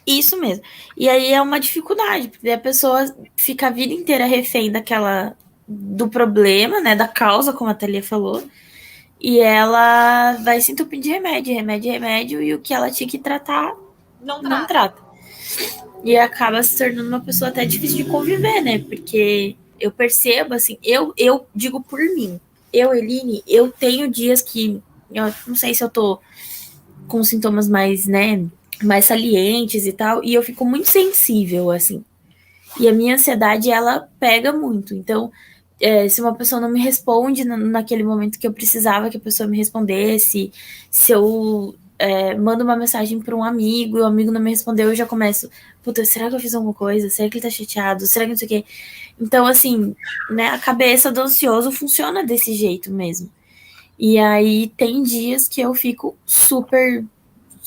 Isso mesmo. E aí é uma dificuldade, porque a pessoa fica a vida inteira refém do problema, né? Da causa, como a Thalia falou. E ela vai se entupir de remédio, e o que ela tinha que tratar, não trata. E acaba se tornando uma pessoa até difícil de conviver, né? Porque eu percebo, assim, eu digo por mim. Eline, eu tenho dias que, eu não sei se eu tô com sintomas mais, né, mais salientes e tal, e eu fico muito sensível, assim. E a minha ansiedade, ela pega muito. Então, se uma pessoa não me responde naquele momento que eu precisava que a pessoa me respondesse, se eu mando uma mensagem para um amigo e o amigo não me respondeu, eu já começo, puta, será que eu fiz alguma coisa? Será que ele tá chateado? Será que não sei o quê? Então, assim, né, a cabeça do ansioso funciona desse jeito mesmo. E aí tem dias que eu fico super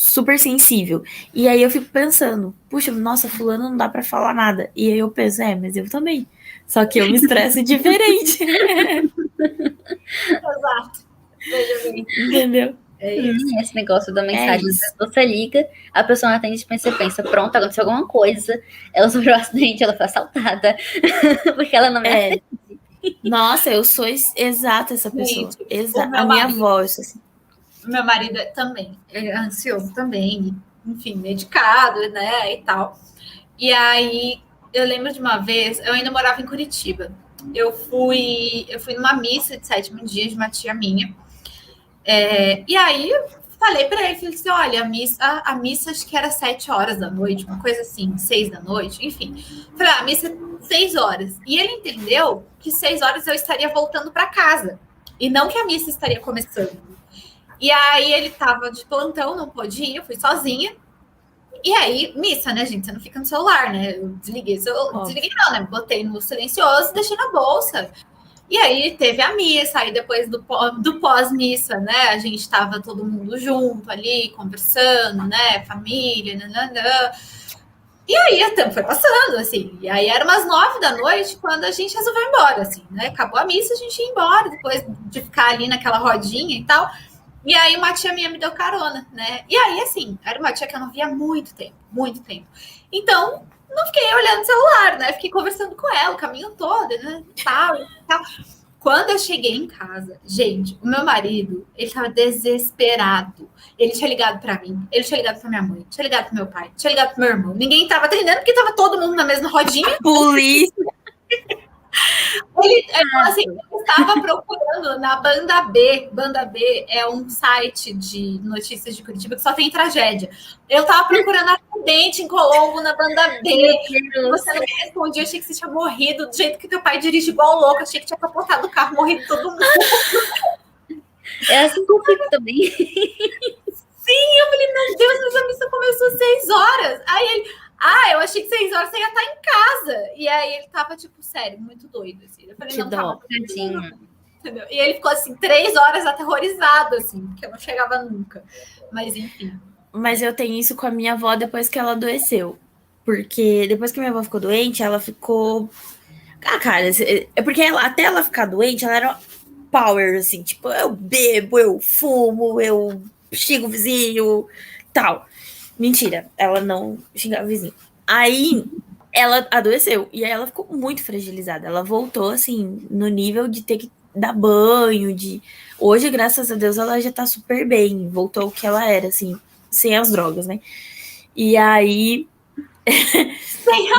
super sensível. E aí eu fico pensando, puxa, nossa, fulano não dá pra falar nada. E aí eu penso, mas eu também. Só que eu me estresso diferente. Exato. Veja bem. Entendeu? Esse negócio da mensagem, você liga, a pessoa não atende, você pensa, pronto, aconteceu alguma coisa, ela sofreu um acidente, ela foi assaltada, porque ela não me atende. Nossa, eu sou exata essa pessoa. Exata. A minha voz, assim. Meu marido também, é ansioso também, enfim, medicado, né, e tal. E aí, eu lembro de uma vez, eu ainda morava em Curitiba, eu fui numa missa de 7º dia de uma tia minha, e aí falei para ele, falei assim, olha, a missa acho que era 7 horas da noite, uma coisa assim, 6 da noite, enfim. Falei, a missa é 6 horas. E ele entendeu que 6 horas eu estaria voltando para casa, e não que a missa estaria começando. E aí ele tava de plantão, não pôde ir, eu fui sozinha. E aí, missa, né, gente? Você não fica no celular, né? Eu desliguei não, né? Botei no silencioso e deixei na bolsa. E aí teve a missa, aí depois do pós-missa, né? A gente tava todo mundo junto ali, conversando, né? Família, nananã. E aí o tempo foi passando, assim. E aí era umas 9 da noite quando a gente resolveu ir embora, assim, né? Acabou a missa, a gente ia embora, depois de ficar ali naquela rodinha e tal. E aí uma tia minha me deu carona, né? E aí, assim, era uma tia que eu não via há muito tempo, muito tempo. Então, não fiquei olhando o celular, né? Fiquei conversando com ela o caminho todo, né? Tal. Quando eu cheguei em casa, gente, o meu marido, ele tava desesperado. Ele tinha ligado para mim, ele tinha ligado para minha mãe, tinha ligado pro meu pai, tinha ligado pro meu irmão. Ninguém tava atendendo porque tava todo mundo na mesma rodinha. Polícia! Ele assim, eu estava procurando na Banda B. Banda B é um site de notícias de Curitiba que só tem tragédia. Eu estava procurando acidente em Colombo na Banda B. Você não me respondia, achei que você tinha morrido do jeito que teu pai dirige igual louco. Achei que tinha capotado o carro, morrido todo mundo. É assim que eu fico também. Sim, eu falei, meu Deus, mas a missa começou às 6 horas. Aí ele, eu achei que 6 horas você ia estar em casa. E aí ele tava, tipo, sério, muito doido. Assim. Eu falei, que não, calma. Entendeu? E ele ficou, assim, 3 horas aterrorizado, assim, porque eu não chegava nunca. Mas, enfim. Mas eu tenho isso com a minha avó depois que ela adoeceu. Porque depois que minha avó ficou doente, ela ficou... cara, é porque até ela ficar doente, ela era power, assim. Tipo, eu bebo, eu fumo, eu xingo o vizinho, tal. Mentira, ela não xingava o vizinho. Aí, ela adoeceu. E aí ela ficou muito fragilizada. Ela voltou, assim, no nível de ter que dar banho, de... Hoje, graças a Deus, ela já tá super bem. Voltou ao que ela era, assim, sem as drogas, né? E aí...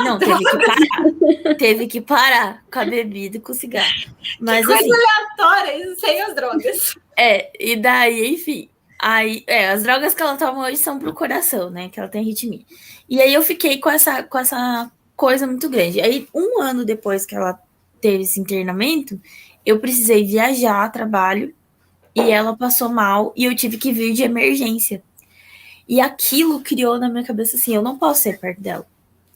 não, teve que parar com a bebida e com o cigarro. Mas, que coisa assim, aleatória, isso sem as drogas. E daí, enfim... Aí, as drogas que ela toma hoje são pro coração, né? Que ela tem arritmia. E aí eu fiquei com essa coisa muito grande. Aí, 1 ano depois que ela teve esse internamento, eu precisei viajar a trabalho e ela passou mal e eu tive que vir de emergência. E aquilo criou na minha cabeça assim, eu não posso ser perto dela.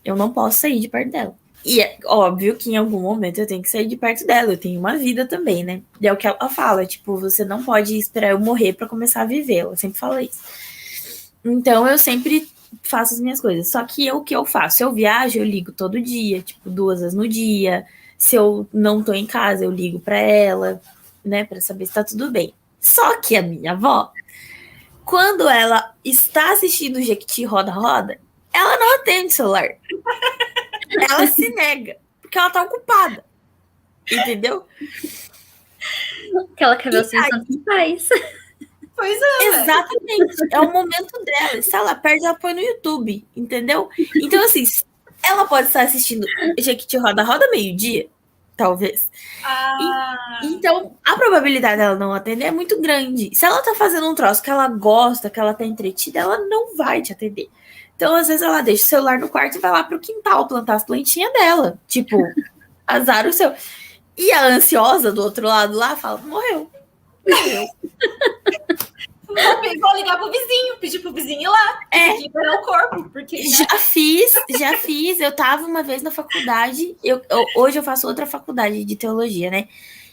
Eu não posso sair de perto dela. E é óbvio que em algum momento eu tenho que sair de perto dela. Eu tenho uma vida também, né? E é o que ela fala, tipo, você não pode esperar eu morrer para começar a viver. Ela sempre fala isso. Então eu sempre faço as minhas coisas. Só que o que eu faço? Se eu viajo, eu ligo todo dia, tipo, 2 vezes no dia. Se eu não tô em casa, eu ligo para ela, né? Para saber se tá tudo bem. Só que a minha avó, quando ela está assistindo o Jequiti Roda-Roda, ela não atende o celular. Ela se nega, porque ela tá ocupada. Entendeu? Que ela quer ver os seus pais. Pois é. Exatamente. É o momento dela. Se ela perde, ela põe no YouTube. Entendeu? Então, assim, ela pode estar assistindo Jequiti Roda-Roda meio-dia, talvez. Então, a probabilidade dela não atender é muito grande. Se ela tá fazendo um troço que ela gosta, que ela tá entretida, ela não vai te atender. Então, às vezes, ela deixa o celular no quarto e vai lá pro quintal plantar as plantinhas dela. Tipo, azar o seu. E a ansiosa do outro lado lá fala, morreu. Vou ligar pro vizinho, pedir pro vizinho ir lá. Liberar o corpo. Porque, né? Já fiz. Eu tava uma vez na faculdade. Hoje eu faço outra faculdade de teologia, né?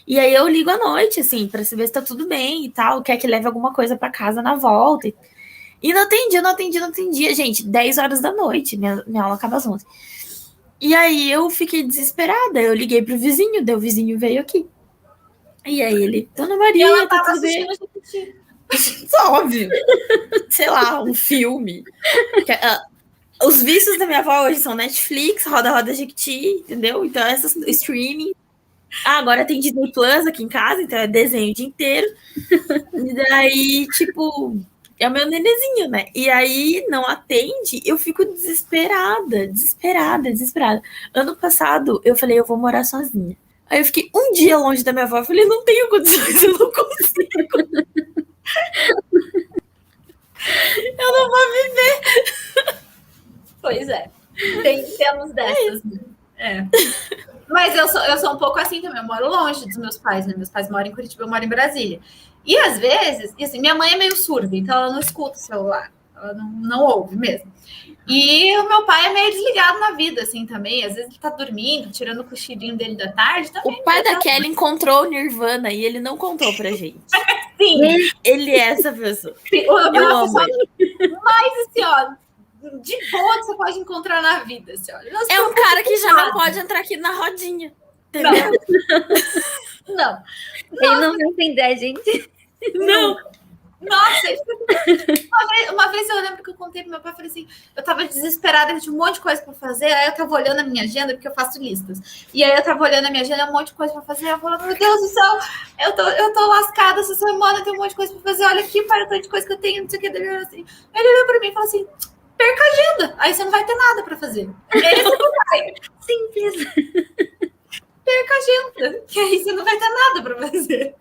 E aí eu ligo à noite, assim, pra saber se tá tudo bem e tal. Quer que leve alguma coisa pra casa na volta. E não atendia. Gente, 10 horas da noite, minha aula acaba às 11. E aí eu fiquei desesperada. Eu liguei pro vizinho, daí o vizinho veio aqui. E aí ele, Dona Maria, ela tá tava tudo bem? assistindo Óbvio. Sei lá, um filme. Os vícios da minha avó hoje são Netflix, Roda Jequiti, entendeu? Então, essas streaming. Agora tem Disney Plus aqui em casa, então é desenho o dia inteiro. E daí, tipo, é o meu nenezinho, né? E aí não atende, eu fico desesperada. Ano passado, eu falei, eu vou morar sozinha. Aí eu fiquei um dia longe da minha avó, eu falei, não tenho condições, eu não consigo. Eu não vou viver. Pois é. Temos dessas. É. Mas eu sou um pouco assim também. Eu moro longe dos meus pais, né? Meus pais moram em Curitiba, eu moro em Brasília. E às vezes, assim, minha mãe é meio surda, então ela não escuta o celular. Ela não ouve mesmo. E o meu pai é meio desligado na vida, assim, também. Às vezes ele tá dormindo, tirando o cochilinho dele da tarde. Também o pai da Kelly encontrou o Nirvana e ele não contou pra gente. Sim. Ele é essa pessoa. Sim, eu amo ele. Mas, assim, ó, de boa que você pode encontrar na vida. Assim, ó. É um cara que já não pode entrar aqui na rodinha. Entendeu? Não. Ele não vai entender a gente. Não. Nossa, uma vez eu lembro que eu contei pro meu pai, falei assim, eu tava desesperada, eu tinha um monte de coisa pra fazer, aí eu tava olhando a minha agenda, porque eu faço listas, e aí eu tava olhando a minha agenda, um monte de coisa pra fazer, eu falava, meu Deus do céu, eu tô lascada essa semana, tem um monte de coisa pra fazer, olha aqui, para o tanto de coisa que eu tenho, não sei o que, assim. Ele olhou pra mim e falou assim, perca a agenda, aí você não vai ter nada pra fazer. Esse não vai. Simples. Perca a agenda, que aí você não vai ter nada pra fazer.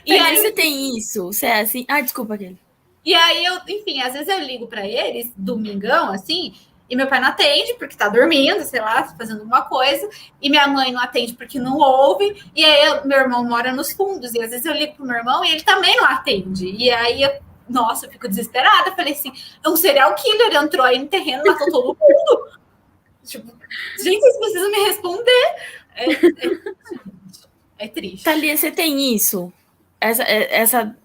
E aí você tem isso, você é assim... Ah, desculpa, aquele. E aí, enfim, às vezes eu ligo para eles, domingão, assim, e meu pai não atende porque tá dormindo, sei lá, fazendo alguma coisa, e minha mãe não atende porque não ouve, e aí meu irmão mora nos fundos, e às vezes eu ligo pro meu irmão e ele também não atende. E aí, nossa, eu fico desesperada. Eu falei assim, é um serial killer, entrou aí no terreno, matou todo mundo. Tipo, gente, vocês precisam me responder. É triste. Thalia, você tem isso?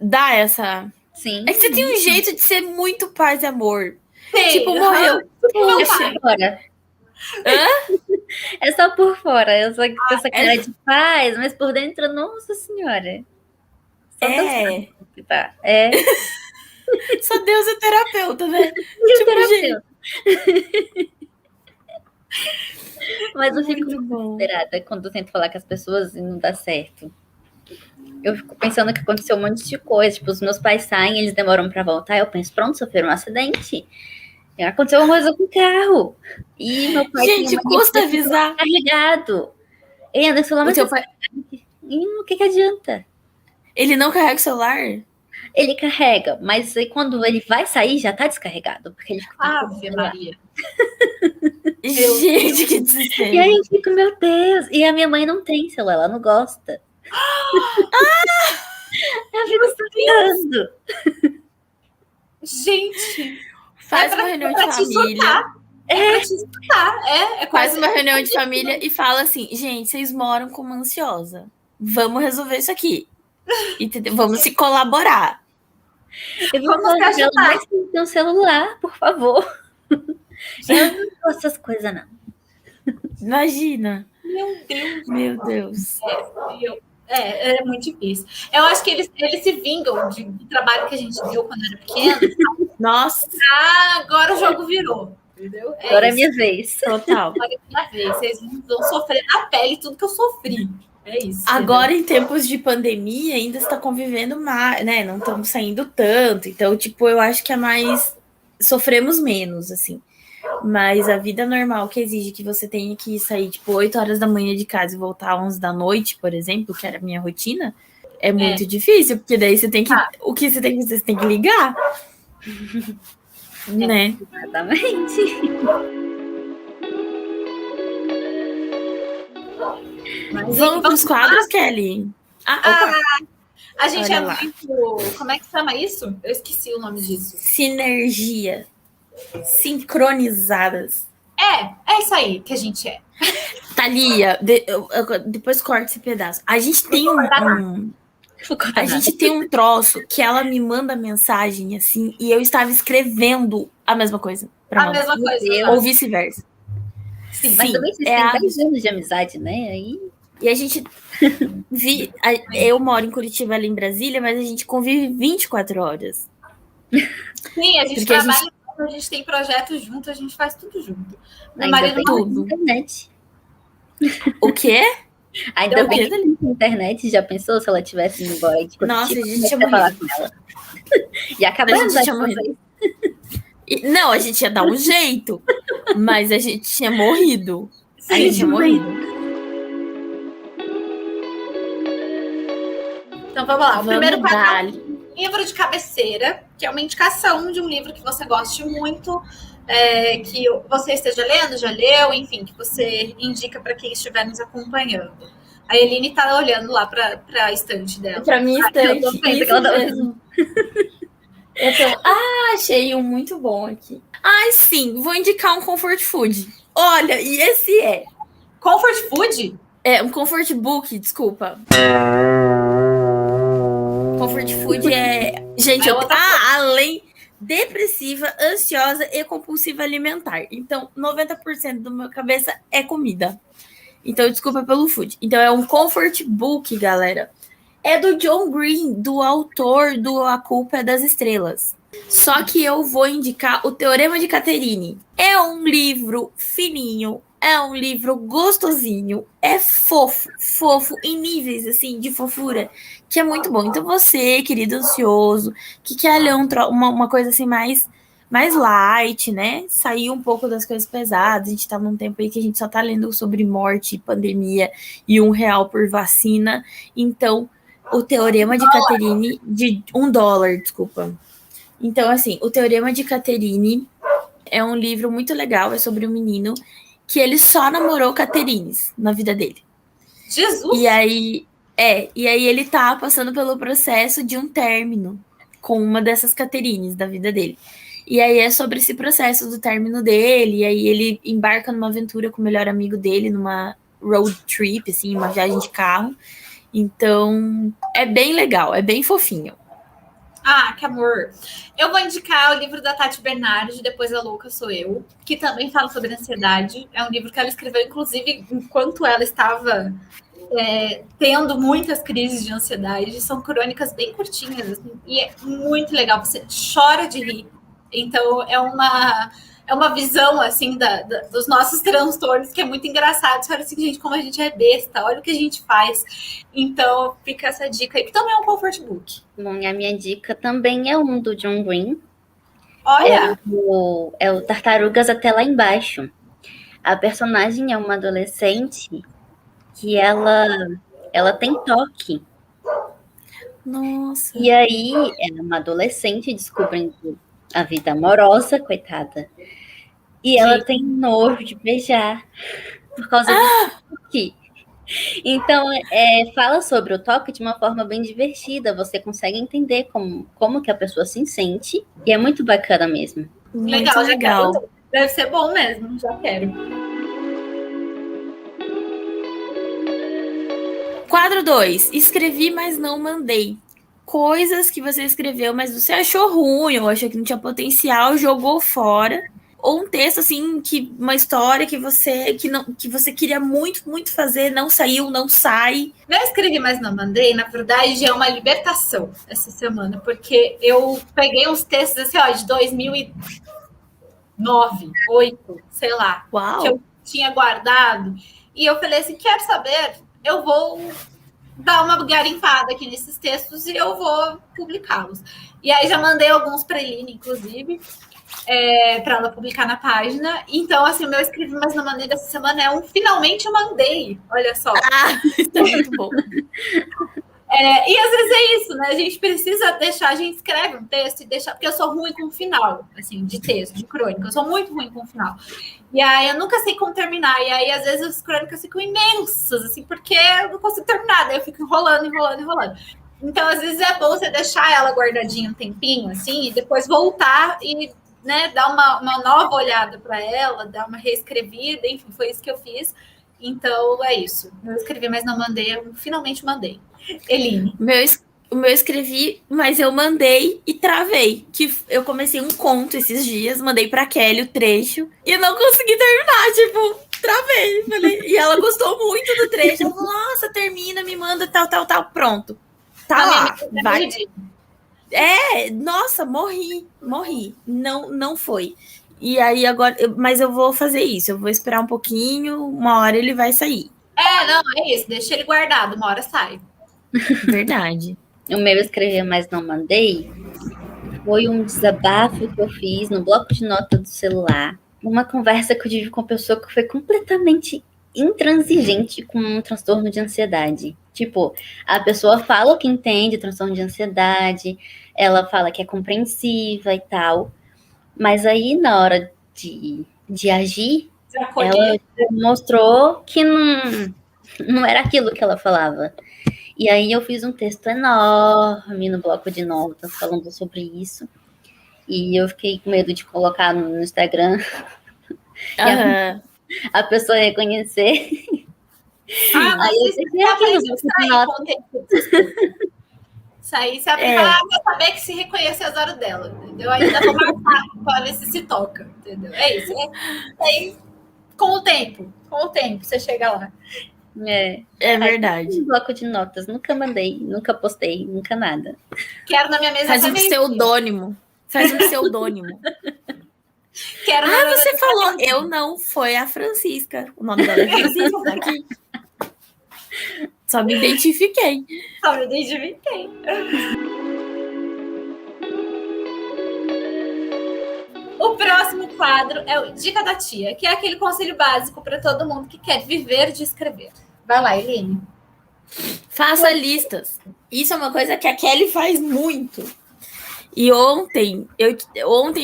Dá essa... Sim. É que você tem um jeito de ser muito paz e amor. Tem, tipo, morreu. Poxa. É só por fora. Eu sou com essa cara de paz, mas por dentro, nossa senhora. Só Deus tá. Só Deus é terapeuta, né? Terapeuta. Mas eu fico muito desesperada quando eu tento falar com as pessoas e não dá certo. Eu fico pensando que aconteceu um monte de coisa. Tipo, os meus pais saem, eles demoram pra voltar. Eu penso, pronto, sofreram um acidente. Aconteceu uma coisa com o carro. E meu pai gente, custa avisar. Carregado. Ele anda com o celular, mas pai... E o que adianta? Ele não carrega o celular? Ele carrega, mas aí quando ele vai sair, já tá descarregado. Porque ele fica Ave Maria. Gente, que desespero. E aí eu fico, meu Deus. E a minha mãe não tem celular, ela não gosta. Eu fico surtando. Gente, faz uma reunião de família. Faz uma reunião de família e fala assim, gente, vocês moram com uma ansiosa. Vamos resolver isso aqui. Entendeu? Vamos se colaborar. Eu vou falar, mas tem um celular, por favor. Eu não gosto dessas coisas, não. Imagina. Meu Deus. É muito difícil. Eu acho que eles se vingam do trabalho que a gente deu quando era pequeno. Nossa. Agora o jogo virou. Entendeu? Agora é minha vez. Total. Agora é minha vez. Vocês vão sofrer na pele tudo que eu sofri. É isso. Agora, em tempos de pandemia, ainda está convivendo mais, né? Não estamos saindo tanto. Então, tipo, eu acho que é mais... Sofremos menos, assim. Mas a vida normal que exige que você tenha que sair, tipo, 8 horas da manhã de casa e voltar às 11 da noite, por exemplo, que era a minha rotina, é muito difícil, porque daí você tem que... O que você tem que fazer? Você tem que ligar. Né? Exatamente. Mas vamos para os quadros, Kelly? A gente olha lá. Muito... Como é que chama isso? Eu esqueci o nome disso. Sinergia. Sincronizadas. É isso aí que a gente é. Thalia, depois corta esse pedaço. A gente tem A gente tem um troço que ela me manda mensagem, assim, e eu estava escrevendo a mesma coisa. A mesma coisa. Ou vice-versa. Sim, mas também vocês têm 10 anos de amizade, né? Aí... E a gente... Eu moro em Curitiba, ali em Brasília, mas a gente convive 24 horas. Sim, a gente trabalha junto, a gente tem projetos juntos, a gente faz tudo junto. Meu marido tudo. Internet. O quê? Ainda bem que tem internet. Já pensou se ela tivesse indo embora de Curitiba? Nossa, a gente ia falar com ela. E acabar a gente Não, a gente ia dar um jeito, mas a gente tinha morrido. Sim, a gente tinha morrido. Então vamos lá. O primeiro quadro, livro de cabeceira, que é uma indicação de um livro que você goste muito, que você esteja lendo, já leu, enfim, que você indica para quem estiver nos acompanhando. A Eline está olhando lá para a estante dela. Para minha estante, isso mesmo. Achei um muito bom aqui. Sim, vou indicar um comfort food. Olha, e esse é... Comfort food? Um comfort book, desculpa. Comfort food é... Gente, além... depressiva, ansiosa e compulsiva alimentar. Então, 90% do meu cabeça é comida. Então, desculpa pelo food. Então, é um comfort book, galera. É do John Green, do autor do A Culpa é das Estrelas. Só que eu vou indicar o Teorema de Catherine. É um livro fininho, é um livro gostosinho, é fofo, em níveis, assim, de fofura, que é muito bom. Então você, querido ansioso, que quer ler uma coisa assim mais light, né? Sair um pouco das coisas pesadas. A gente tá num tempo aí que a gente só tá lendo sobre morte, pandemia e R$1 por vacina. Então, o Teorema de Catherine, de $1, desculpa. Então, assim, o Teorema de Catherine é um livro muito legal, é sobre um menino que ele só namorou Catherines na vida dele. Jesus! E aí ele tá passando pelo processo de um término com uma dessas Catherines da vida dele. E aí é sobre esse processo do término dele, e aí ele embarca numa aventura com o melhor amigo dele, numa road trip, assim, uma viagem de carro. Então, é bem legal, é bem fofinho. Que amor. Eu vou indicar o livro da Tati Bernardi, Depois a Louca Sou Eu, que também fala sobre ansiedade. É um livro que ela escreveu, inclusive, enquanto ela estava tendo muitas crises de ansiedade. São crônicas bem curtinhas, assim, e é muito legal. Você chora de rir. Então, é uma visão, assim, dos nossos transtornos, que é muito engraçado. Você olha assim, gente, como a gente é besta, olha o que a gente faz. Então, fica essa dica aí, que também é um comfort book. Bom, e a minha dica também é um do John Green. Olha! É o Tartarugas Até Lá Embaixo. A personagem é uma adolescente que ela tem toque. Nossa! E aí, ela é uma adolescente descobrindo a vida amorosa, coitada. E ela tem nojo de beijar por causa do toque. Então, fala sobre o toque de uma forma bem divertida. Você consegue entender como que a pessoa se sente. E é muito bacana mesmo. Legal. Deve ser bom mesmo, já quero. Quadro 2. Escrevi, mas não mandei. Coisas que você escreveu, mas você achou ruim, ou achou que não tinha potencial, jogou fora. Ou um texto, assim, uma história que você queria muito, muito fazer, não saiu, não sai. Não escrevi, mas não mandei, na verdade, é uma libertação essa semana, porque eu peguei uns textos, assim, de 2009, 2008, sei lá, Uau. que eu tinha guardado, e eu falei assim, quer saber? Eu vou dar uma garimpada aqui nesses textos e eu vou publicá-los. E aí já mandei alguns para a Eline, inclusive, para ela publicar na página. Então, assim, o meu escrevi, mas não mandei dessa semana é um finalmente mandei. Olha só. Isso é muito bom. E às vezes é isso, né? A gente precisa deixar, a gente escreve um texto e deixa, porque eu sou ruim com o final, assim, de texto, de crônica, eu sou muito ruim com o final. E aí eu nunca sei como terminar, e aí às vezes as crônicas ficam imensas, assim, porque eu não consigo terminar, daí eu fico enrolando. Então, às vezes é bom você deixar ela guardadinha um tempinho, assim, e depois voltar e, né, dar uma nova olhada para ela, dar uma reescrevida, enfim, foi isso que eu fiz. Então, é isso. Eu escrevi, mas não mandei, eu finalmente mandei. Eline. O meu eu escrevi, mas eu mandei e travei. Que eu comecei um conto esses dias, mandei pra Kelly o trecho e eu não consegui terminar, tipo, travei. Falei, e ela gostou muito do trecho. Ela falou, nossa, termina, me manda tal, pronto. Tá lá, vai. Nossa, morri. Não foi. E aí agora, mas eu vou fazer isso, eu vou esperar um pouquinho, uma hora ele vai sair. Não, é isso, deixa ele guardado, uma hora sai. Verdade. O meu escrever, mas não mandei, foi um desabafo que eu fiz no bloco de nota do celular. Uma conversa que eu tive com uma pessoa que foi completamente intransigente com um transtorno de ansiedade. Tipo, a pessoa fala o que entende transtorno de ansiedade, ela fala que é compreensiva e tal, mas aí na hora de agir, ela mostrou que não era aquilo que ela falava. E aí eu fiz um texto enorme no bloco de notas falando sobre isso. E eu fiquei com medo de colocar no Instagram e a pessoa reconhecer. Aí eu fiquei aqui no bloco de notas. Sair, se abrir e falar, vou saber que se reconhece as horas dela, entendeu? Ainda vou marcar para ver se toca, entendeu? É isso. Aí, com o tempo, você chega lá. É verdade. Um bloco de notas, nunca mandei, nunca postei, nunca nada. Quero na minha mesa. Faz um pseudônimo. Quero você falou, eu não, foi a Francisca. O nome dela é Francisca, tá aqui. Só me identifiquei. O próximo quadro é o Dica da Tia, que é aquele conselho básico para todo mundo que quer viver de escrever. Vai lá, Eline. Faça listas. Isso é uma coisa que a Kelly faz muito. E ontem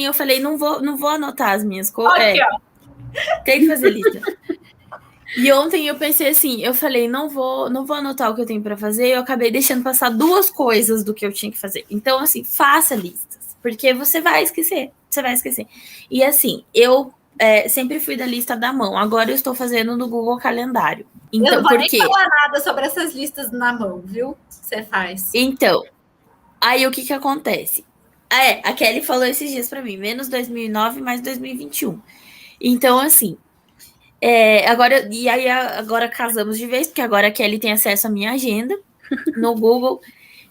eu falei, não vou anotar as minhas coisas. Tem que fazer lista. E ontem eu pensei assim, eu falei, não vou anotar o que eu tenho para fazer. Eu acabei deixando passar 2 coisas do que eu tinha que fazer. Então, assim, faça listas, porque você vai esquecer. E assim, eu sempre fui da lista da mão. Agora eu estou fazendo no Google Calendário. Então, eu não vou nem falar nada sobre essas listas na mão, viu? Você faz. Então, aí o que acontece? A Kelly falou esses dias para mim, menos 2009, mais 2021. Então, assim, agora casamos de vez, porque agora a Kelly tem acesso à minha agenda no Google.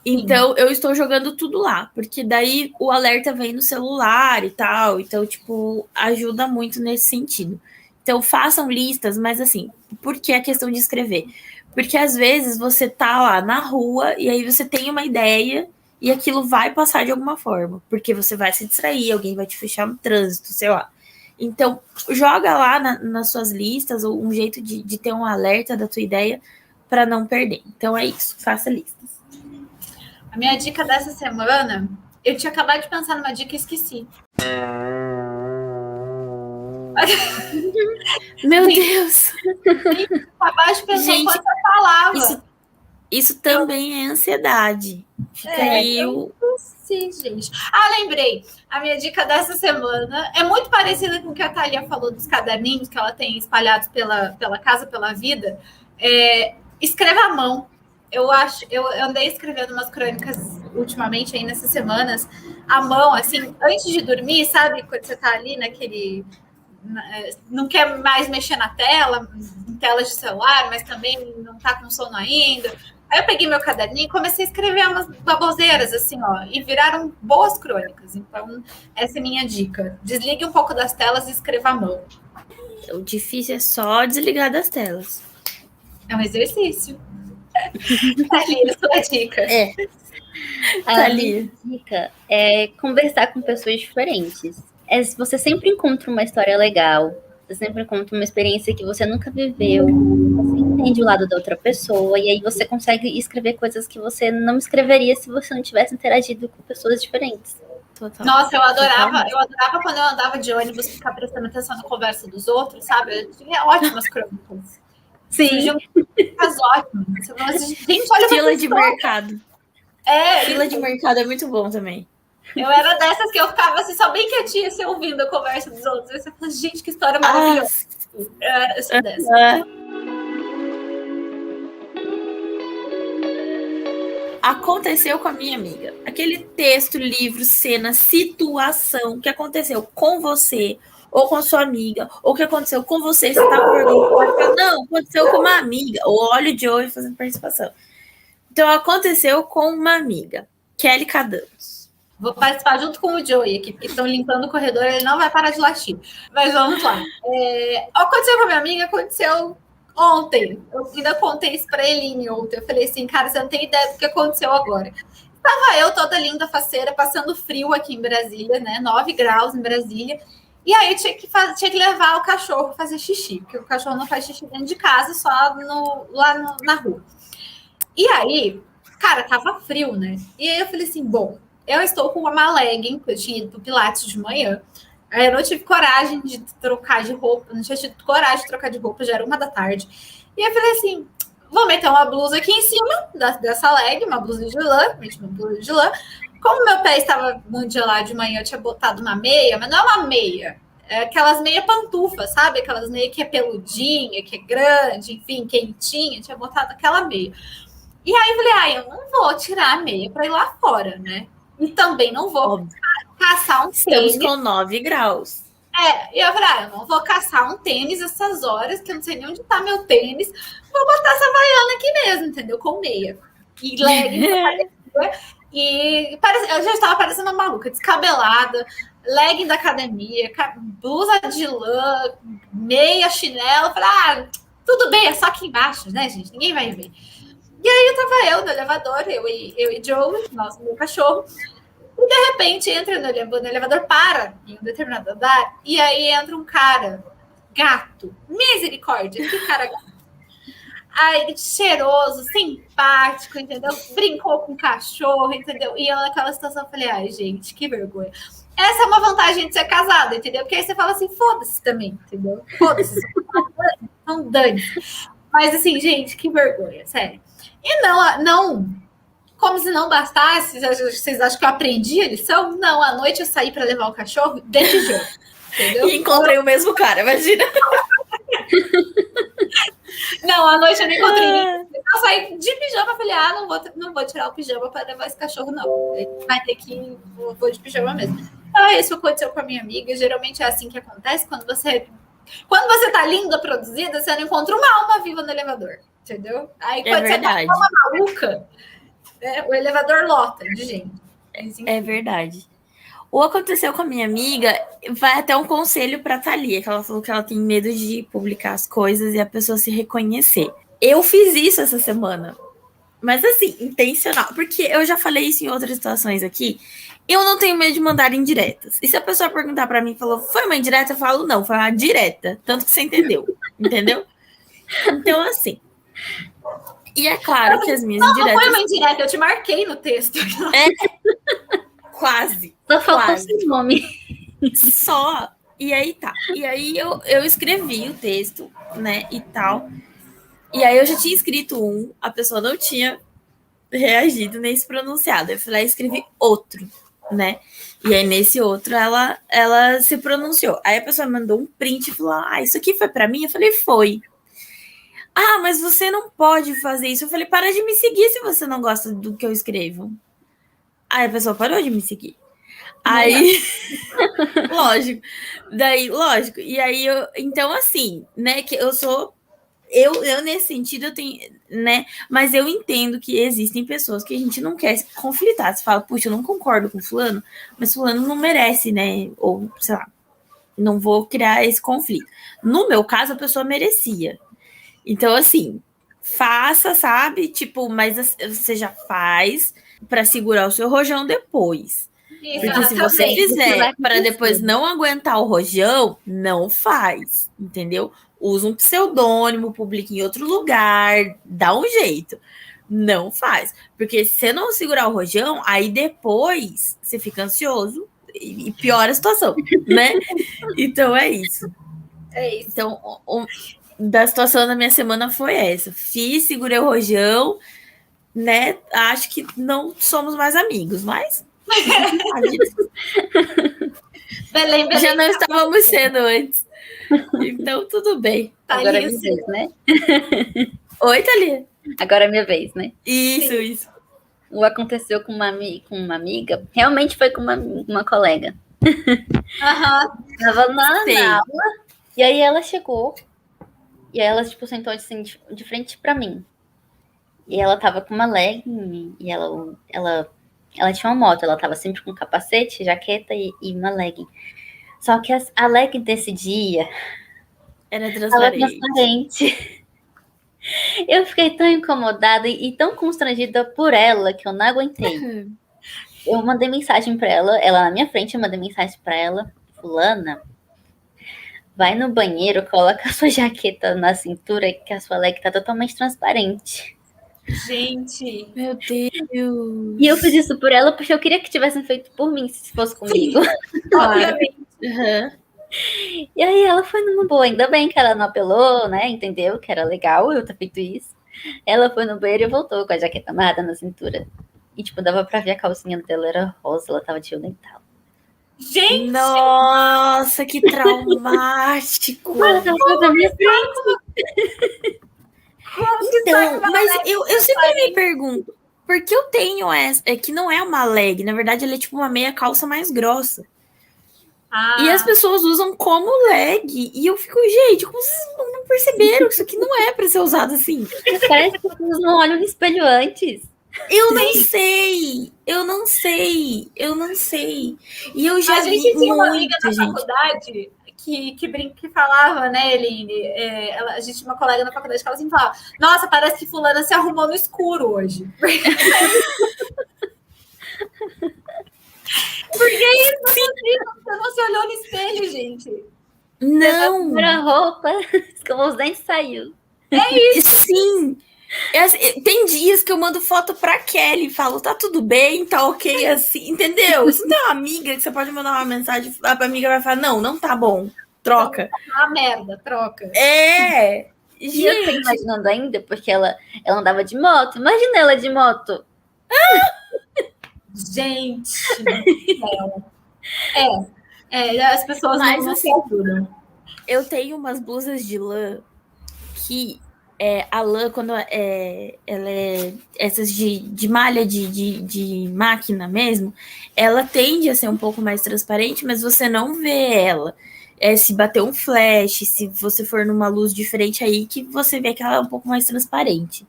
Então, eu estou jogando tudo lá, porque daí o alerta vem no celular e tal. Então, tipo, ajuda muito nesse sentido. Então, façam listas, mas assim, por que a questão de escrever? Porque às vezes você tá lá na rua e aí você tem uma ideia e aquilo vai passar de alguma forma, porque você vai se distrair, alguém vai te fechar no trânsito, sei lá. Então, joga lá nas suas listas ou um jeito de ter um alerta da tua ideia para não perder. Então, é isso, faça listas. A minha dica dessa semana, eu tinha acabado de pensar numa dica e esqueci. Meu Deus! Acabei de pensar enquanto você falava. Isso também é ansiedade. Eu esqueci, gente. Lembrei. A minha dica dessa semana é muito parecida com o que a Thalia falou dos caderninhos que ela tem espalhados pela casa, pela vida. Escreva à mão. Eu andei escrevendo umas crônicas ultimamente aí nessas semanas à mão, assim, antes de dormir, sabe? Quando você tá ali naquele... Não quer mais mexer na tela, em telas de celular, mas também não tá com sono ainda. Aí eu peguei meu caderninho e comecei a escrever umas baboseiras, assim, ó, e viraram boas crônicas. Então, essa é a minha dica. Desligue um pouco das telas e escreva à mão. O difícil é só desligar das telas. É um exercício. Thalia, sua dica. A minha dica é conversar com pessoas diferentes. Você sempre encontra uma história legal, você sempre encontra uma experiência que você nunca viveu, você entende o lado da outra pessoa, e aí você consegue escrever coisas que você não escreveria se você não tivesse interagido com pessoas diferentes. Total. Nossa, eu adorava quando eu andava de ônibus ficar prestando atenção na conversa dos outros, sabe? Eu tinha ótimas crônicas. Sim. As ótimas. Gente, olha fila de mercado. Fila isso. de mercado é muito bom também. Eu era dessas que eu ficava assim, só bem quietinha, assim, ouvindo a conversa dos outros. Aí você fala, gente, que história maravilhosa. Eu sou dessa. aconteceu com a minha amiga. Aquele texto, livro, cena, situação que aconteceu com você, ou com sua amiga, ou que aconteceu com você, você tá com vergonha, não, aconteceu com uma amiga. Ou olha o Joey fazendo participação. Então, aconteceu com uma amiga, Kelly Cadamos. Vou participar junto com o Joey aqui, porque estão limpando o corredor, ele não vai parar de latir. Mas vamos lá. Aconteceu com a minha amiga, aconteceu ontem. Eu ainda contei isso para Eline ontem. Eu falei assim, cara, você não tem ideia do que aconteceu agora. Estava eu toda linda, faceira, passando frio aqui em Brasília, né? 9 graus em Brasília. E aí tinha que levar o cachorro para fazer xixi, porque o cachorro não faz xixi dentro de casa, só lá na rua. E aí, cara, tava frio, né? E aí eu falei assim, bom, eu estou com uma legging, porque eu tinha ido pro Pilates de manhã. Aí eu não tive coragem de trocar de roupa, não tinha tido coragem de trocar de roupa, já era 1 da tarde. E eu falei assim, vou meter uma blusa aqui em cima dessa legging, uma blusa de lã, uma blusa de lã. Como meu pé estava muito gelado de manhã, eu tinha botado uma meia, mas não é uma meia, é aquelas meia pantufa, sabe? Aquelas meia que é peludinha, que é grande, enfim, quentinha, tinha botado aquela meia. E aí eu falei, eu não vou tirar a meia para ir lá fora, né? E também não vou caçar um tênis. Estamos com 9 graus. E eu falei, eu não vou caçar um tênis essas horas, que eu não sei nem onde tá meu tênis. Vou botar essa havaiana aqui mesmo, entendeu? Com meia. E legging. E eu já estava parecendo uma maluca, descabelada, legging da academia, blusa de lã, meia, chinelo. Falei, tudo bem, é só aqui embaixo, né, gente? Ninguém vai ver. E aí tava no elevador, eu e Joe, meu cachorro, e de repente entra no elevador, para em um determinado andar, e aí entra um cara, gato, misericórdia, que cara gato. Aí, cheiroso, simpático, entendeu? Brincou com o cachorro, entendeu? E eu naquela situação falei, gente, que vergonha. Essa é uma vantagem de ser casada, entendeu? Porque aí você fala assim, foda-se também, entendeu? Foda-se, não dane-se. Mas assim, gente, que vergonha, sério. E não, como se não bastasse, vocês acham que eu aprendi a lição? Não, à noite eu saí para levar o cachorro de pijama, entendeu? E encontrei o mesmo cara, imagina. Não, à noite eu não encontrei ninguém. Eu saí de pijama, falei, não vou tirar o pijama para levar esse cachorro, não. Vai ter que, vou de pijama mesmo. Então, isso aconteceu com a minha amiga. Geralmente é assim que acontece quando você tá linda, produzida, você não encontra uma alma viva no elevador, entendeu? Aí quando você tá uma maluca, o elevador lota de gente. É verdade. O aconteceu com a minha amiga, vai até um conselho para a Thalia, que ela falou que ela tem medo de publicar as coisas e a pessoa se reconhecer. Eu fiz isso essa semana, mas assim, intencional, porque eu já falei isso em outras situações aqui. Eu não tenho medo de mandar indiretas. E se a pessoa perguntar para mim, falou, foi uma indireta? Eu falo, não, foi uma direta. Tanto que você entendeu. Entendeu? Então, assim. E é claro que as minhas indiretas... Não foi uma indireta, eu te marquei no texto. Quase. Só faltou seu nome. Só. E aí tá. E aí eu escrevi o texto, né, e tal. E aí eu já tinha escrito a pessoa não tinha reagido nem se pronunciado. Eu fui lá e escrevi outro, né? E aí nesse outro ela se pronunciou. Aí a pessoa mandou um print e falou, isso aqui foi pra mim? Eu falei, foi. Mas você não pode fazer isso. Eu falei, para de me seguir se você não gosta do que eu escrevo. Aí a pessoa parou de me seguir. Aí, lógico. Lógico. E aí, então assim, né, que eu sou... Eu nesse sentido, eu tenho, né? Mas eu entendo que existem pessoas que a gente não quer se conflitar. Você fala, puxa, eu não concordo com fulano, mas fulano não merece, né? Ou, sei lá, não vou criar esse conflito. No meu caso, a pessoa merecia. Então, assim, faça, sabe? Tipo, mas você já faz para segurar o seu rojão depois. Porque se você fizer para depois não aguentar o rojão, não faz, entendeu? Usa um pseudônimo, publica em outro lugar, dá um jeito. Não faz. Porque se você não segurar o rojão, aí depois você fica ansioso e piora a situação, né? Então é isso. É isso. Então, da situação da minha semana foi essa. Segurei o rojão, né? Acho que não somos mais amigos, mas... Belém, já não estávamos sendo antes. Então, tudo bem. Agora é minha vez, né? Oi, Thalia. Agora é minha vez, né? Isso. o aconteceu com com uma amiga, realmente foi com uma colega. Tava na aula, e aí ela chegou, e aí ela, tipo, sentou assim, de frente pra mim. E ela tava com uma legging, e ela tinha uma moto, ela tava sempre com capacete, jaqueta e uma legging. Só que a legging desse dia Era tava transparente. Eu fiquei tão incomodada e tão constrangida por ela que eu não aguentei. Eu mandei mensagem pra ela na minha frente, eu mandei mensagem pra ela, fulana, vai no banheiro, coloca a sua jaqueta na cintura, que a sua leg tá totalmente transparente. Gente, meu Deus. E eu fiz isso por ela porque eu queria que tivessem feito por mim, se fosse comigo. obviamente. E aí ela foi numa boa, ainda bem que ela não apelou, né? Entendeu que era legal eu ter feito isso. Ela foi no banheiro e voltou com a jaqueta amarrada na cintura. E, tipo, dava pra ver a calcinha dela era rosa, ela tava de dental. Gente! Nossa, que traumático! Então, mas eu sempre me pergunto, por que eu tenho essa? É que não é uma leg, na verdade ela é tipo uma meia calça mais grossa. E as pessoas usam como leg. E eu fico, gente, como vocês não perceberam que isso aqui não é pra ser usado assim? Parece que vocês não olham no espelho antes. Eu não sei. E eu já a gente tinha uma amiga na gente. faculdade que falava, né, Eline? A gente tinha uma colega na faculdade que ela assim falava: nossa, parece que fulana se arrumou no escuro hoje. Porque isso não é possível, você não se olhou no espelho, gente. Não. A roupa, escovou os dentes, saiu. É isso. Sim. Tem dias que eu mando foto pra Kelly e falo, tá tudo bem, tá ok assim, entendeu? Isso não é uma amiga que você pode mandar uma mensagem, a amiga vai falar, não tá bom, troca. Ah, merda, troca. É. E eu tô imaginando ainda, porque ela andava de moto. Imagina ela de moto. Gente, as pessoas não se ajudam. Eu tenho umas blusas de lã que a lã, quando ela é essas de malha de máquina mesmo, ela tende a ser um pouco mais transparente, mas você não vê ela. Se bater um flash, se você for numa luz diferente aí, que você vê que ela é um pouco mais transparente.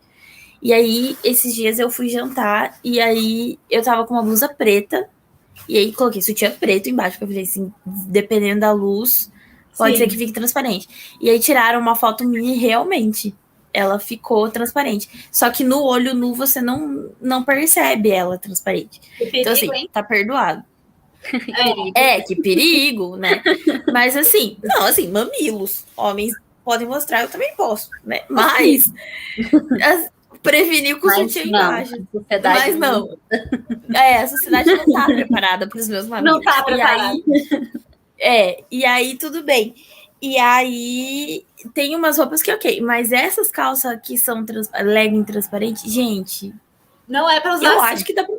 E aí, esses dias eu fui jantar, e aí eu tava com uma blusa preta, e aí coloquei sutiã preto embaixo, porque eu falei assim, dependendo da luz, pode ser que fique transparente. E aí tiraram uma foto minha e realmente ela ficou transparente. Só que no olho nu você não percebe ela transparente. Perigo, então assim, hein? tá perdoado. Que perigo, né? Mas assim, não, assim, mamilos. Homens podem mostrar, eu também posso, né? Mas prevenir com o sutiã embaixo. Mas não. A sociedade não tá preparada para os meus mamilos. Não tá preparada. E aí tudo bem. E aí tem umas roupas que ok, mas essas calças que são legging transparente, gente, não é pra usar eu assim. acho que dá pra...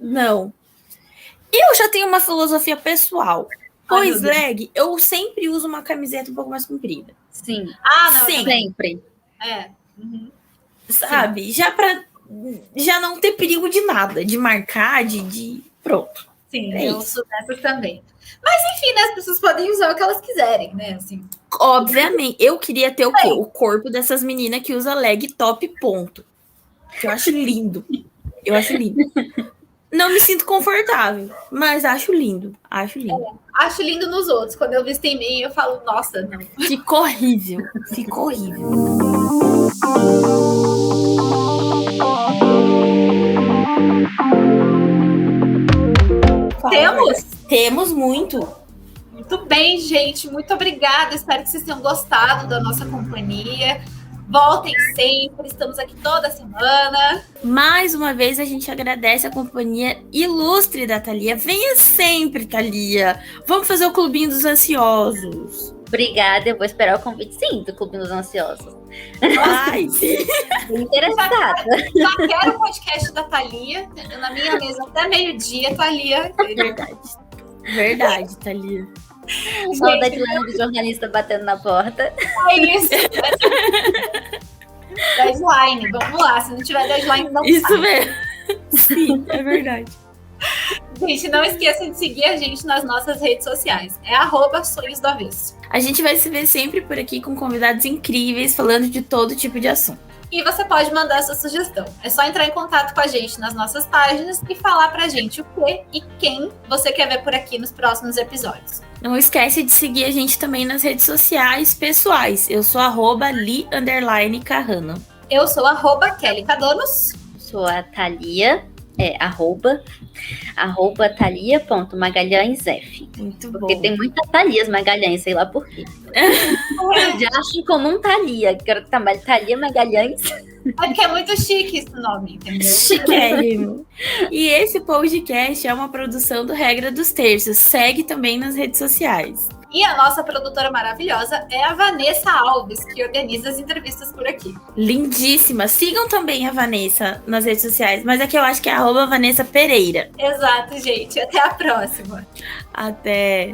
Não. Eu já tenho uma filosofia pessoal. Pois leg, eu sempre uso uma camiseta um pouco mais comprida. Sim. Não, sempre. Uhum. Sabe? Já não ter perigo de nada, de marcar, de pronto. Sim, eu sou dessas também. Mas enfim, né, as pessoas podem usar o que elas quiserem, né? Assim. Obviamente, eu queria ter o quê? O corpo dessas meninas que usa leg top ponto. Que eu acho lindo. Não me sinto confortável, mas acho lindo. Acho lindo nos outros. Quando eu visto em mim, eu falo, nossa, não. Ficou horrível. Temos muito. Muito bem, gente. Muito obrigada. Espero que vocês tenham gostado da nossa companhia. Voltem sempre. Estamos aqui toda semana. Mais uma vez, a gente agradece a companhia ilustre da Thalia. Venha sempre, Thalia. Vamos fazer o Clubinho dos Ansiosos. Obrigada. Eu vou esperar o convite, sim, do Clubinho dos Ansiosos. Ai, interessada. Já quero o podcast da Thalia. Na minha mesa até meio-dia, Thalia. Verdade, Thalia. Só o deadline do jornalista batendo na porta. É isso. Deadline, vamos lá. Se não tiver deadline, não Isso mesmo. Sim, é verdade. Gente, não esqueçam de seguir a gente nas nossas redes sociais. É @sonhos do avesso. A gente vai se ver sempre por aqui com convidados incríveis, falando de todo tipo de assunto. E você pode mandar sua sugestão. É só entrar em contato com a gente nas nossas páginas e falar pra gente o que e quem você quer ver por aqui nos próximos episódios. Não esquece de seguir a gente também nas redes sociais pessoais. Eu sou @li_carrano. Eu sou @Kelly Cadonos. Sou a Thalia, arroba Thalia.magalhãesf. Muito bom. Porque tem muita Thalias Magalhães, sei lá por quê. Já acho comum Thalia, quero trabalhar Thalia Magalhães. É porque é muito chique esse nome, entendeu? Chiquérrimo. E esse podcast é uma produção do Regra dos Terços. Segue também nas redes sociais. E a nossa produtora maravilhosa é a Vanessa Alves, que organiza as entrevistas por aqui. Lindíssima. Sigam também a Vanessa nas redes sociais, mas aqui eu acho que é @Vanessa Pereira. Exato, gente. Até a próxima. Até.